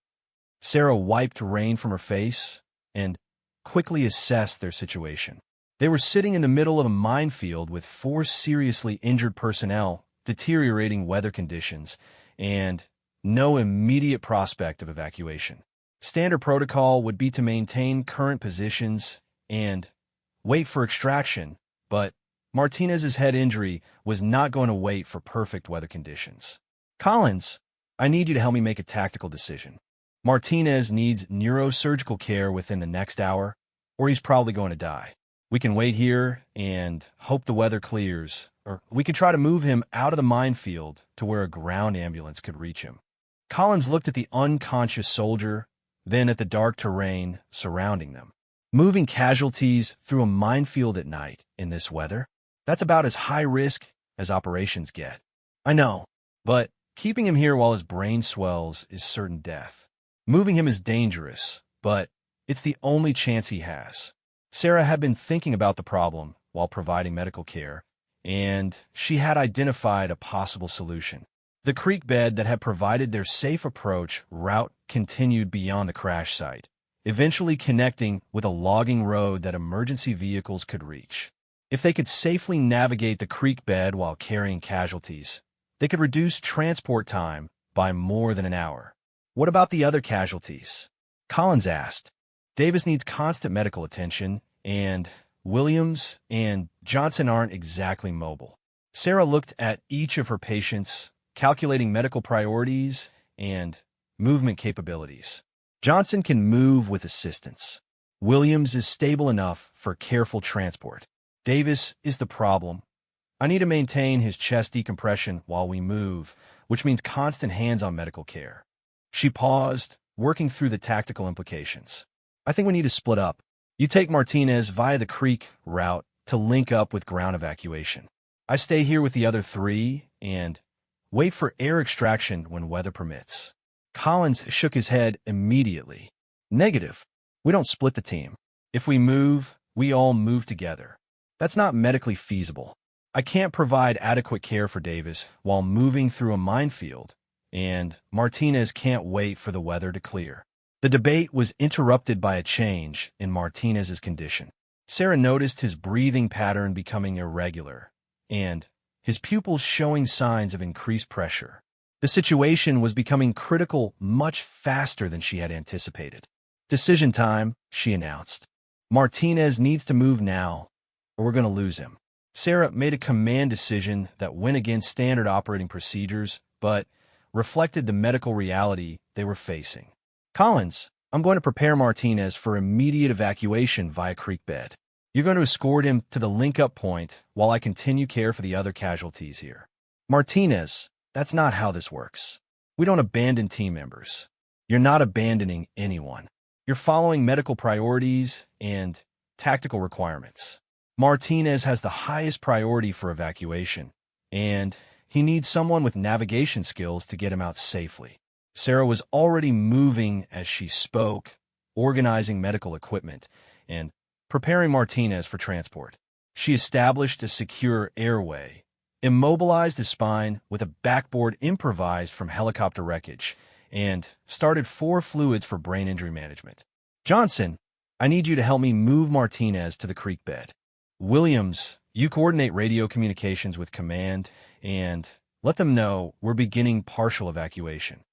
Sarah wiped rain from her face and quickly assessed their situation. They were sitting in the middle of a minefield with 4 seriously injured personnel, deteriorating weather conditions, and no immediate prospect of evacuation. Standard protocol would be to maintain current positions and wait for extraction, but Martinez's head injury was not going to wait for perfect weather conditions. "Collins, I need you to help me make a tactical decision. Martinez needs neurosurgical care within the next hour, or he's probably going to die. We can wait here and hope the weather clears, or we could try to move him out of the minefield to where a ground ambulance could reach him." Collins looked at the unconscious soldier, then at the dark terrain surrounding them. "Moving casualties through a minefield at night in this weather? That's about as high risk as operations get." "I know, but keeping him here while his brain swells is certain death. Moving him is dangerous, but it's the only chance he has." Sarah had been thinking about the problem while providing medical care, and she had identified a possible solution. The creek bed that had provided their safe approach route continued beyond the crash site, eventually connecting with a logging road that emergency vehicles could reach. If they could safely navigate the creek bed while carrying casualties, they could reduce transport time by more than an hour. "What about the other casualties?" Collins asked. "Davis needs constant medical attention, and Williams and Johnson aren't exactly mobile." Sarah looked at each of her patients, calculating medical priorities and movement capabilities. "Johnson can move with assistance. Williams is stable enough for careful transport. Davis is the problem. I need to maintain his chest decompression while we move, which means constant hands-on medical care." She paused, working through the tactical implications. "I think we need to split up. You take Martinez via the creek route to link up with ground evacuation. I stay here with the other 3 and wait for air extraction when weather permits." Collins shook his head immediately. "Negative. We don't split the team. If we move, we all move together. That's not medically feasible. I can't provide adequate care for Davis while moving through a minefield, and Martinez can't wait for the weather to clear." The debate was interrupted by a change in Martinez's condition. Sarah noticed his breathing pattern becoming irregular, and his pupils showing signs of increased pressure. The situation was becoming critical much faster than she had anticipated. "Decision time," she announced. "Martinez needs to move now, or we're going to lose him." Sarah made a command decision that went against standard operating procedures, but reflected the medical reality they were facing. "Collins, I'm going to prepare Martinez for immediate evacuation via creek bed. You're going to escort him to the link-up point while I continue care for the other casualties here." "Martinez, that's not how this works. We don't abandon team members. You're not abandoning anyone. You're following medical priorities and tactical requirements. Martinez has the highest priority for evacuation, and he needs someone with navigation skills to get him out safely." Sarah was already moving as she spoke, organizing medical equipment and preparing Martinez for transport. She established a secure airway, immobilized his spine with a backboard improvised from helicopter wreckage, and started 4 fluids for brain injury management. "Johnson, I need you to help me move Martinez to the creek bed. Williams, you coordinate radio communications with command and let them know we're beginning partial evacuation."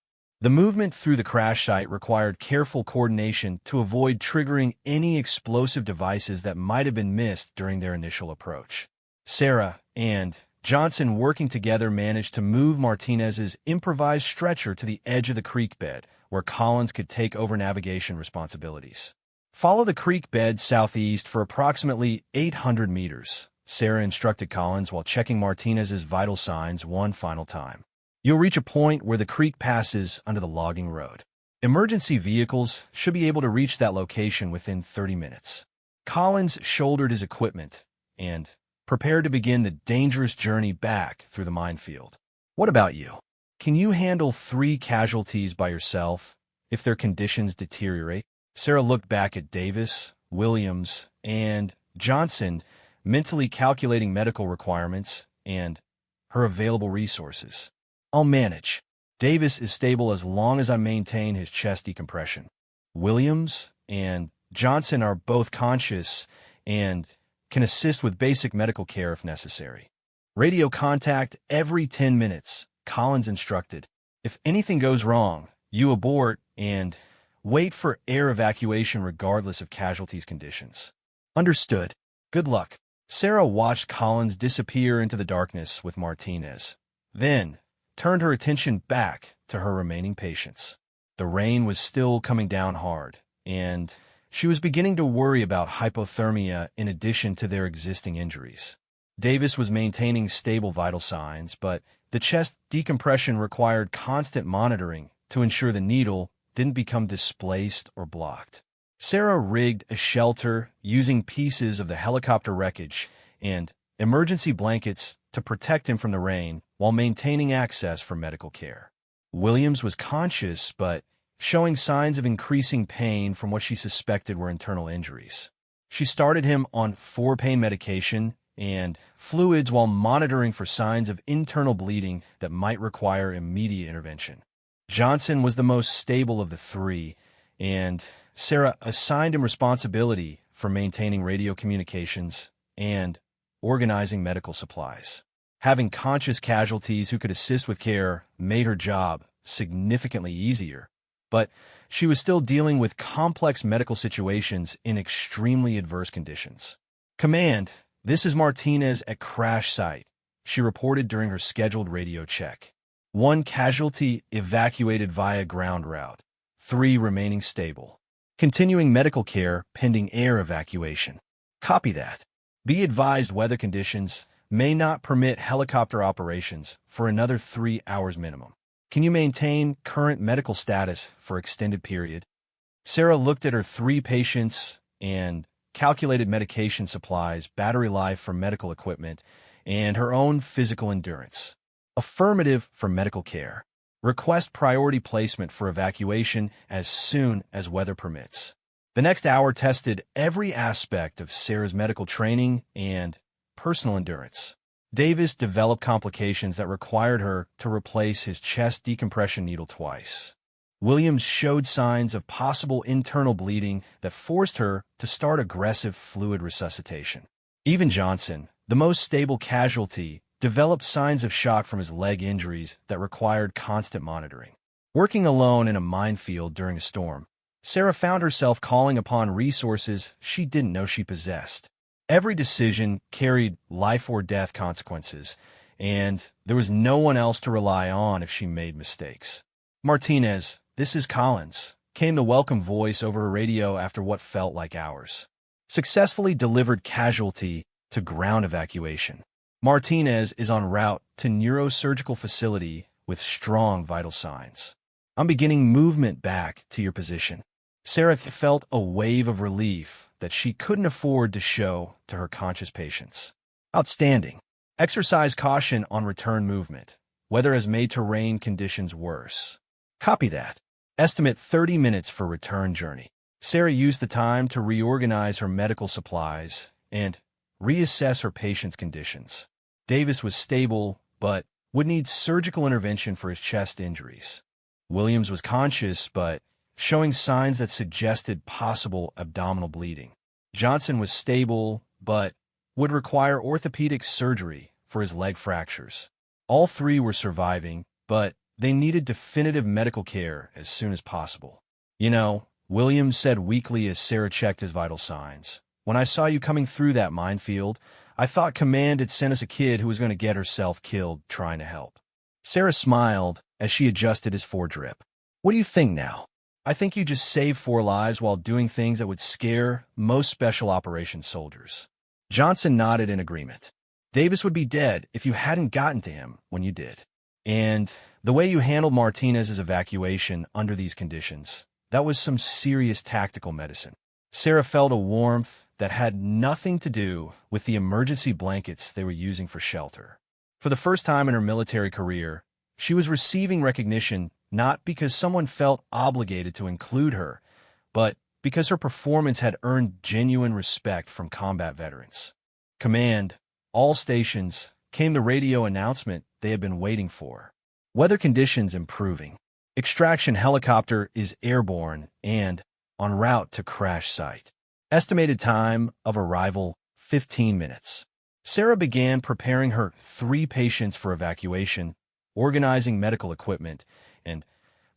The movement through the crash site required careful coordination to avoid triggering any explosive devices that might have been missed during their initial approach. Sarah and Johnson, working together, managed to move Martinez's improvised stretcher to the edge of the creek bed, where Collins could take over navigation responsibilities. Follow the creek bed southeast for approximately 800 meters, Sarah instructed Collins while checking Martinez's vital signs one final time. You'll reach a point where the creek passes under the logging road. Emergency vehicles should be able to reach that location within 30 minutes. Collins shouldered his equipment and prepared to begin the dangerous journey back through the minefield. What about you? Can you handle 3 casualties by yourself if their conditions deteriorate? Sarah looked back at Davis, Williams, and Johnson, mentally calculating medical requirements and her available resources. I'll manage. Davis is stable as long as I maintain his chest decompression. Williams and Johnson are both conscious and can assist with basic medical care if necessary. Radio contact every 10 minutes, Collins instructed. If anything goes wrong, you abort and wait for air evacuation regardless of casualties conditions. Understood. Good luck. Sarah watched Collins disappear into the darkness with Martinez, then turned her attention back to her remaining patients. The rain was still coming down hard, and she was beginning to worry about hypothermia in addition to their existing injuries. Davis was maintaining stable vital signs, but the chest decompression required constant monitoring to ensure the needle didn't become displaced or blocked. Sarah rigged a shelter using pieces of the helicopter wreckage and emergency blankets to protect him from the rain while maintaining access for medical care. Williams was conscious but showing signs of increasing pain from what she suspected were internal injuries. She started him on 4 pain medication and fluids while monitoring for signs of internal bleeding that might require immediate intervention. Johnson was the most stable of the 3, and Sarah assigned him responsibility for maintaining radio communications and organizing medical supplies. Having conscious casualties who could assist with care made her job significantly easier, but she was still dealing with complex medical situations in extremely adverse conditions. Command, this is Martinez at crash site, she reported during her scheduled radio check. 1 casualty evacuated via ground route, 3 remaining stable. Continuing medical care pending air evacuation. Copy that. Be advised weather conditions may not permit helicopter operations for another 3 hours minimum. Can you maintain current medical status for extended period? Sarah looked at her 3 patients and calculated medication supplies, battery life for medical equipment, and her own physical endurance. Affirmative for medical care. Request priority placement for evacuation as soon as weather permits. The next hour tested every aspect of Sarah's medical training and personal endurance. Davis developed complications that required her to replace his chest decompression needle twice. Williams showed signs of possible internal bleeding that forced her to start aggressive fluid resuscitation. Even Johnson, the most stable casualty, developed signs of shock from his leg injuries that required constant monitoring. Working alone in a minefield during a storm, Sarah found herself calling upon resources she didn't know she possessed. Every decision carried life or death consequences, and there was no one else to rely on if she made mistakes. Martinez, this is Collins, came the welcome voice over her radio after what felt like hours. Successfully delivered casualty to ground evacuation. Martinez is en route to neurosurgical facility with strong vital signs. I'm beginning movement back to your position. Sarah felt a wave of relief that she couldn't afford to show to her conscious patients. Outstanding. Exercise caution on return movement. Weather has made terrain conditions worse. Copy that. Estimate 30 minutes for return journey. Sarah used the time to reorganize her medical supplies and reassess her patient's conditions. Davis was stable, but would need surgical intervention for his chest injuries. Williams was conscious, but showing signs that suggested possible abdominal bleeding. Johnson was stable, but would require orthopedic surgery for his leg fractures. All 3 were surviving, but they needed definitive medical care as soon as possible. You know, Williams said weakly as Sarah checked his vital signs, when I saw you coming through that minefield, I thought Command had sent us a kid who was going to get herself killed trying to help. Sarah smiled as she adjusted his foredrip. What do you think now? I think you just saved 4 lives while doing things that would scare most special operations soldiers. Johnson nodded in agreement. Davis would be dead if you hadn't gotten to him when you did. And the way you handled Martinez's evacuation under these conditions, that was some serious tactical medicine. Sarah felt a warmth that had nothing to do with the emergency blankets they were using for shelter. For the first time in her military career, she was receiving recognition not because someone felt obligated to include her, but because her performance had earned genuine respect from combat veterans. Command, all stations, came the radio announcement they had been waiting for. Weather conditions improving. Extraction helicopter is airborne and en route to crash site. Estimated time of arrival, 15 minutes. Sarah began preparing her 3 patients for evacuation, organizing medical equipment, and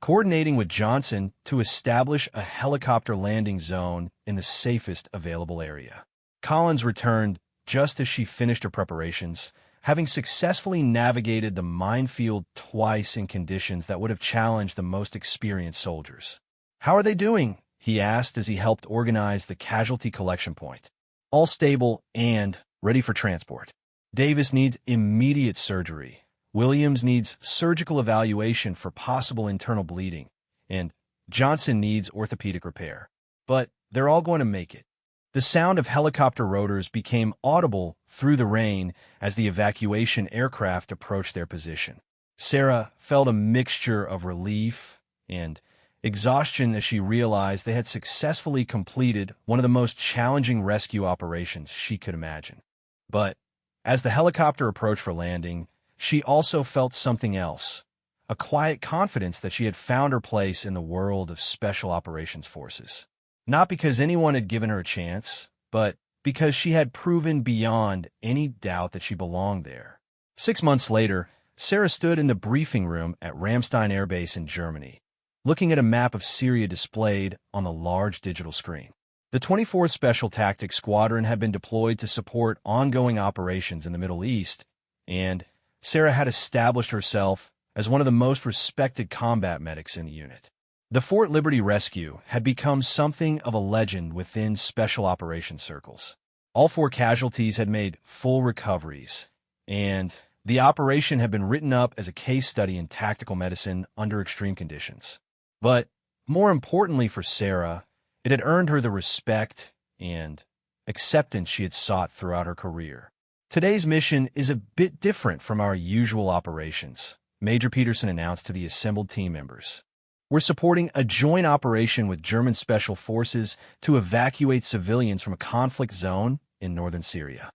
coordinating with Johnson to establish a helicopter landing zone in the safest available area. Collins returned just as she finished her preparations, having successfully navigated the minefield twice in conditions that would have challenged the most experienced soldiers. "How are they doing?" he asked as he helped organize the casualty collection point. "All stable and ready for transport. Davis needs immediate surgery. Williams needs surgical evaluation for possible internal bleeding, and Johnson needs orthopedic repair. But they're all going to make it." The sound of helicopter rotors became audible through the rain as the evacuation aircraft approached their position. Sarah felt a mixture of relief and exhaustion as she realized they had successfully completed one of the most challenging rescue operations she could imagine. But as the helicopter approached for landing, she also felt something else, a quiet confidence that she had found her place in the world of Special Operations Forces. Not because anyone had given her a chance, but because she had proven beyond any doubt that she belonged there. 6 months later, Sarah stood in the briefing room at Ramstein Air Base in Germany, looking at a map of Syria displayed on the large digital screen. The 24th Special Tactics Squadron had been deployed to support ongoing operations in the Middle East, and Sarah had established herself as one of the most respected combat medics in the unit. The Fort Liberty rescue had become something of a legend within special operations circles. All 4 casualties had made full recoveries, and the operation had been written up as a case study in tactical medicine under extreme conditions. But more importantly for Sarah, it had earned her the respect and acceptance she had sought throughout her career. "Today's mission is a bit different from our usual operations," Major Peterson announced to the assembled team members. "We're supporting a joint operation with German Special Forces to evacuate civilians from a conflict zone in northern Syria."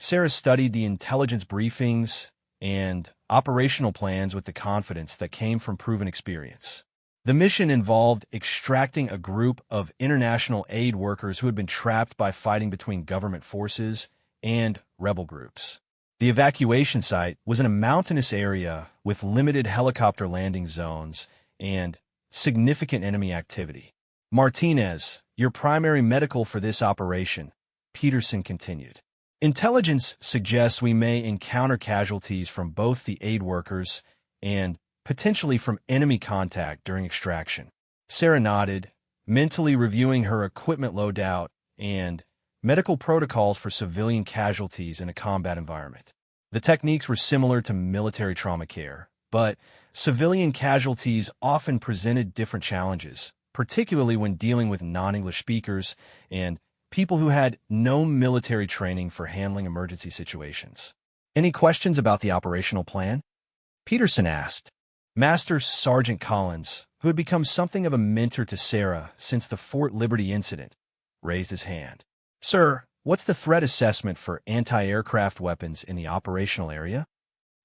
Sarah studied the intelligence briefings and operational plans with the confidence that came from proven experience. The mission involved extracting a group of international aid workers who had been trapped by fighting between government forces and rebel groups. The evacuation site was in a mountainous area with limited helicopter landing zones and significant enemy activity. "Martinez, your primary medical for this operation," Peterson continued. "Intelligence suggests we may encounter casualties from both the aid workers and potentially from enemy contact during extraction." Sarah nodded, mentally reviewing her equipment loadout and medical protocols for civilian casualties in a combat environment. The techniques were similar to military trauma care, but civilian casualties often presented different challenges, particularly when dealing with non-English speakers and people who had no military training for handling emergency situations. "Any questions about the operational plan?" Peterson asked. Master Sergeant Collins, who had become something of a mentor to Sarah since the Fort Liberty incident, raised his hand. "Sir, what's the threat assessment for anti-aircraft weapons in the operational area?"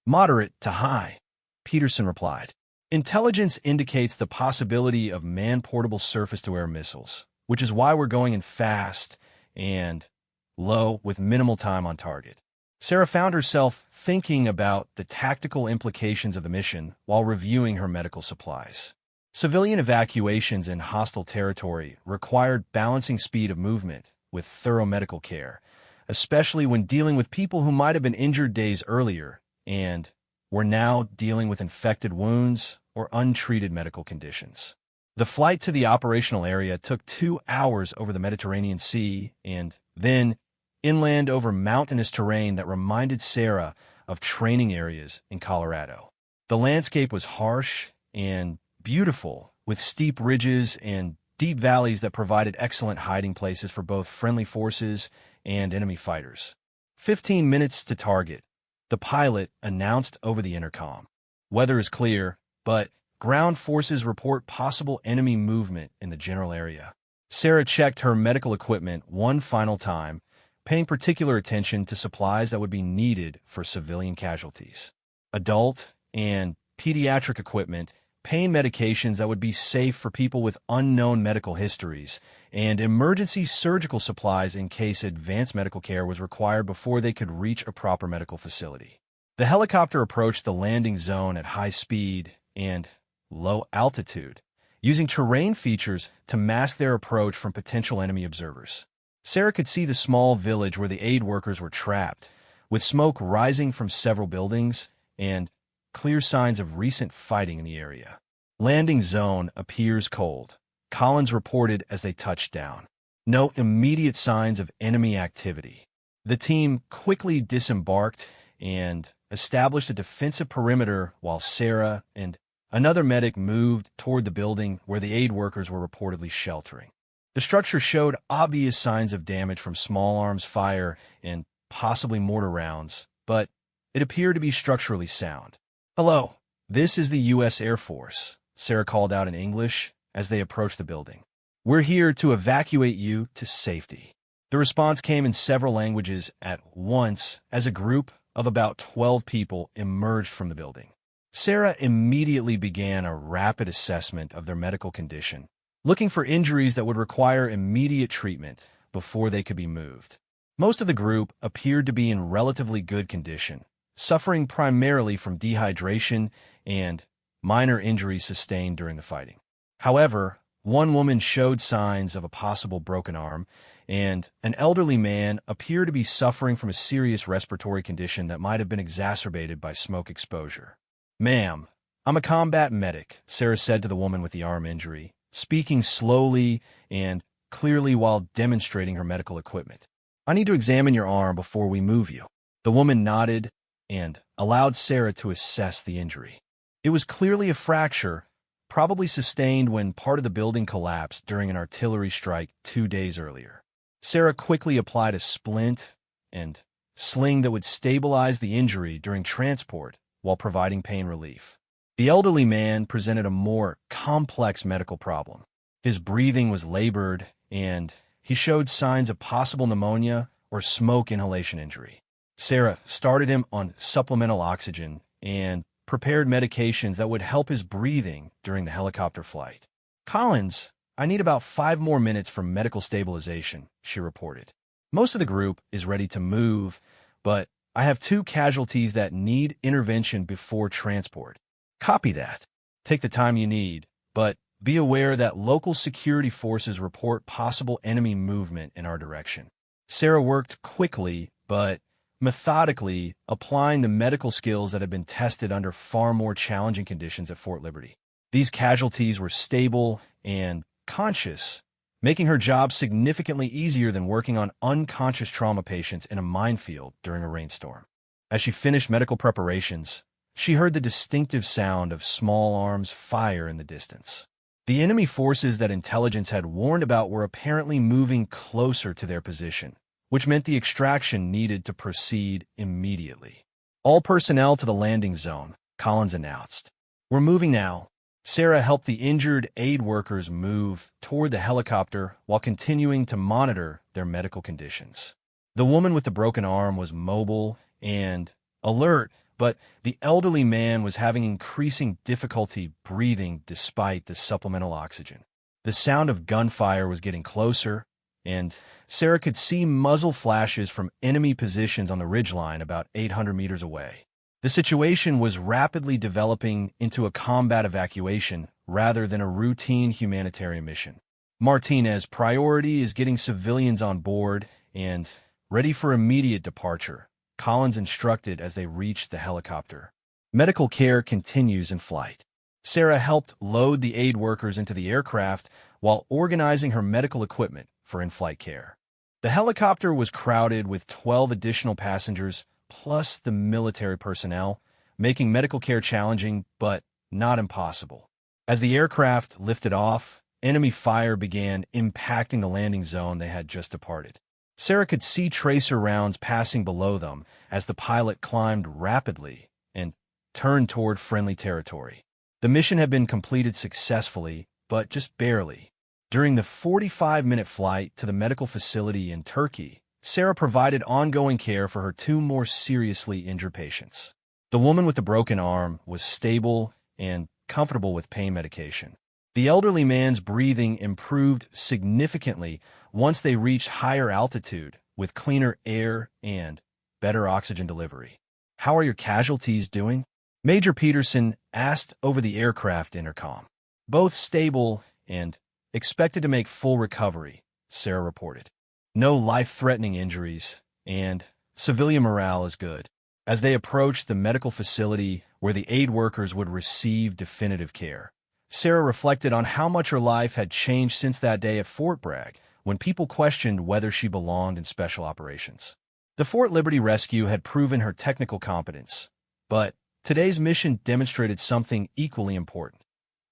"Moderate to high," Peterson replied. "Intelligence indicates the possibility of man-portable surface-to-air missiles, which is why we're going in fast and low with minimal time on target." Sarah found herself thinking about the tactical implications of the mission while reviewing her medical supplies. Civilian evacuations in hostile territory required balancing speed of movement with thorough medical care, especially when dealing with people who might have been injured days earlier and were now dealing with infected wounds or untreated medical conditions. The flight to the operational area took 2 hours over the Mediterranean Sea and then inland over mountainous terrain that reminded Sarah of training areas in Colorado. The landscape was harsh and beautiful, with steep ridges and deep valleys that provided excellent hiding places for both friendly forces and enemy fighters. 15 minutes to target, the pilot announced over the intercom. Weather is clear, but ground forces report possible enemy movement in the general area. Sarah checked her medical equipment one final time, paying particular attention to supplies that would be needed for civilian casualties. Adult and pediatric equipment, pain medications that would be safe for people with unknown medical histories, and emergency surgical supplies in case advanced medical care was required before they could reach a proper medical facility. The helicopter approached the landing zone at high speed and low altitude, using terrain features to mask their approach from potential enemy observers. Sarah could see the small village where the aid workers were trapped, with smoke rising from several buildings and clear signs of recent fighting in the area. Landing zone appears cold, Collins reported as they touched down. No immediate signs of enemy activity. The team quickly disembarked and established a defensive perimeter while Sarah and another medic moved toward the building where the aid workers were reportedly sheltering. The structure showed obvious signs of damage from small arms fire and possibly mortar rounds, but it appeared to be structurally sound. "Hello, this is the U.S. Air Force," Sarah called out in English as they approached the building. "We're here to evacuate you to safety." The response came in several languages at once as a group of about 12 people emerged from the building. Sarah immediately began a rapid assessment of their medical condition, looking for injuries that would require immediate treatment before they could be moved. Most of the group appeared to be in relatively good condition, suffering primarily from dehydration and minor injuries sustained during the fighting. However, one woman showed signs of a possible broken arm, and an elderly man appeared to be suffering from a serious respiratory condition that might have been exacerbated by smoke exposure. "Ma'am, I'm a combat medic," Sarah said to the woman with the arm injury, speaking slowly and clearly while demonstrating her medical equipment. "I need to examine your arm before we move you." The woman nodded and allowed Sarah to assess the injury. It was clearly a fracture, probably sustained when part of the building collapsed during an artillery strike 2 days earlier. Sarah quickly applied a splint and sling that would stabilize the injury during transport while providing pain relief. The elderly man presented a more complex medical problem. His breathing was labored, and he showed signs of possible pneumonia or smoke inhalation injury. Sarah started him on supplemental oxygen and prepared medications that would help his breathing during the helicopter flight. "Collins, I need about 5 more minutes for medical stabilization," she reported. "Most of the group is ready to move, but I have 2 casualties that need intervention before transport." "Copy that. Take the time you need, but be aware that local security forces report possible enemy movement in our direction." Sarah worked quickly, but methodically, applying the medical skills that had been tested under far more challenging conditions at Fort Liberty. These casualties were stable and conscious, making her job significantly easier than working on unconscious trauma patients in a minefield during a rainstorm. As she finished medical preparations, she heard the distinctive sound of small arms fire in the distance. The enemy forces that intelligence had warned about were apparently moving closer to their position, which meant the extraction needed to proceed immediately. "All personnel to the landing zone," Collins announced. "We're moving now." Sarah helped the injured aid workers move toward the helicopter while continuing to monitor their medical conditions. The woman with the broken arm was mobile and alert, but the elderly man was having increasing difficulty breathing despite the supplemental oxygen. The sound of gunfire was getting closer, and Sarah could see muzzle flashes from enemy positions on the ridgeline about 800 meters away. The situation was rapidly developing into a combat evacuation rather than a routine humanitarian mission. Martinez's priority is getting civilians on board and Ready for immediate departure, Collins instructed as they reached the helicopter. Medical care continues in flight. Sarah helped load the aid workers into the aircraft while organizing her medical equipment for in-flight care. The helicopter was crowded with 12 additional passengers, plus the military personnel, making medical care challenging but not impossible. As the aircraft lifted off, enemy fire began impacting the landing zone they had just departed. Sarah could see tracer rounds passing below them as the pilot climbed rapidly and turned toward friendly territory. The mission had been completed successfully, but just barely. During the 45-minute flight to the medical facility in Turkey, Sarah provided ongoing care for her two more seriously injured patients. The woman with the broken arm was stable and comfortable with pain medication. The elderly man's breathing improved significantly once they reached higher altitude with cleaner air and better oxygen delivery. "How are your casualties doing?" Major Peterson asked over the aircraft intercom. "Both stable and expected to make full recovery," Sarah reported. "No life-threatening injuries, and civilian morale is good." As they approached the medical facility where the aid workers would receive definitive care, Sarah reflected on how much her life had changed since that day at Fort Bragg, when people questioned whether she belonged in special operations. The Fort Liberty rescue had proven her technical competence, but today's mission demonstrated something equally important: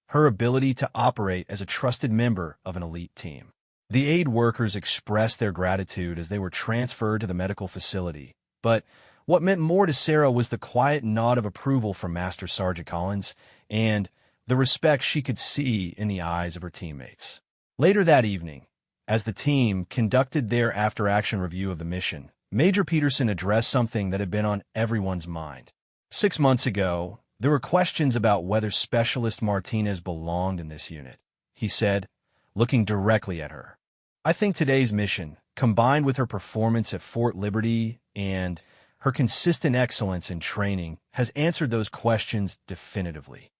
her ability to operate as a trusted member of an elite team. The aid workers expressed their gratitude as they were transferred to the medical facility, but what meant more to Sarah was the quiet nod of approval from Master Sergeant Collins and the respect she could see in the eyes of her teammates. Later that evening, as the team conducted their after-action review of the mission, Major Peterson addressed something that had been on everyone's mind. 6 months ago, there were questions about whether Specialist Martinez belonged in this unit, he said, looking directly at her. "I think today's mission, combined with her performance at Fort Liberty and her consistent excellence in training, has answered those questions definitively."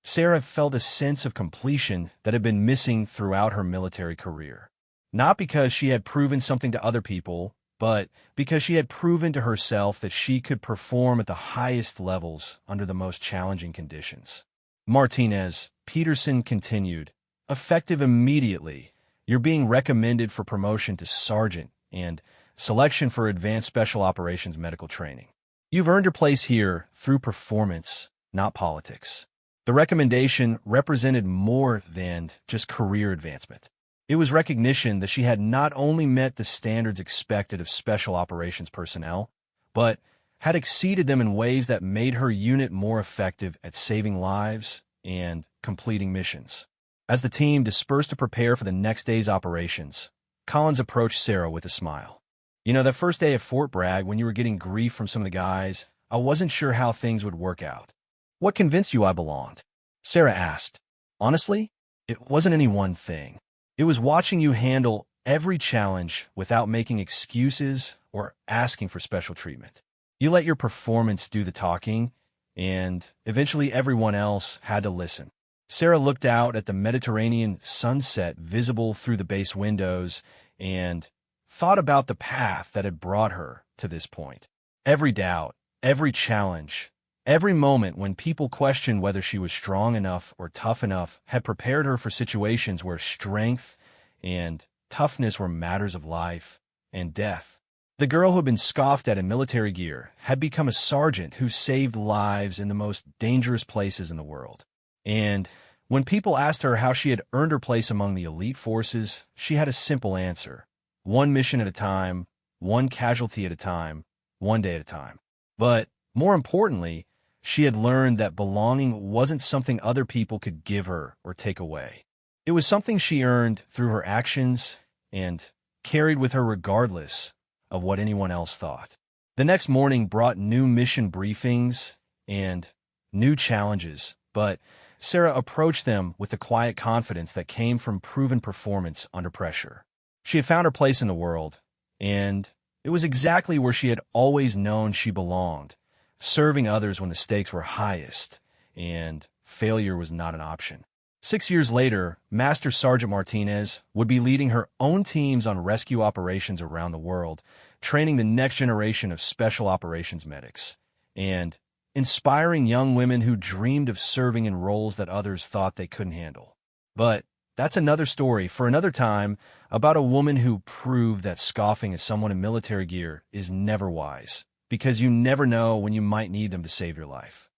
Sarah felt a sense of completion that had been missing throughout her military career. Not because she had proven something to other people, but because she had proven to herself that she could perform at the highest levels under the most challenging conditions. "Martinez," Peterson continued, "effective immediately. You're being recommended for promotion to sergeant and selection for advanced special operations medical training. You've earned your place here through performance, not politics." The recommendation represented more than just career advancement. It was recognition that she had not only met the standards expected of special operations personnel, but had exceeded them in ways that made her unit more effective at saving lives and completing missions. As the team dispersed to prepare for the next day's operations, Collins approached Sarah with a smile. "You know, that first day at Fort Bragg, when you were getting grief from some of the guys, I wasn't sure how things would work out. What convinced you I belonged?" Sarah asked. "Honestly, it wasn't any one thing. It was watching you handle every challenge without making excuses or asking for special treatment. You let your performance do the talking, and eventually everyone else had to listen." Sarah looked out at the Mediterranean sunset visible through the base windows and thought about the path that had brought her to this point. Every doubt, every challenge, every moment when people questioned whether she was strong enough or tough enough had prepared her for situations where strength and toughness were matters of life and death. The girl who had been scoffed at in military gear had become a sergeant who saved lives in the most dangerous places in the world. And when people asked her how she had earned her place among the elite forces, she had a simple answer: one mission at a time, one casualty at a time, one day at a time. But more importantly, she had learned that belonging wasn't something other people could give her or take away. It was something she earned through her actions and carried with her regardless of what anyone else thought. The next morning brought new mission briefings and new challenges, but Sarah approached them with the quiet confidence that came from proven performance under pressure. She had found her place in the world, and it was exactly where she had always known she belonged, serving others when the stakes were highest and failure was not an option. 6 years later, Master Sergeant Martinez would be leading her own teams on rescue operations around the world, training the next generation of special operations medics, and inspiring young women who dreamed of serving in roles that others thought they couldn't handle. But that's another story for another time, about a woman who proved that scoffing at someone in military gear is never wise, because you never know when you might need them to save your life.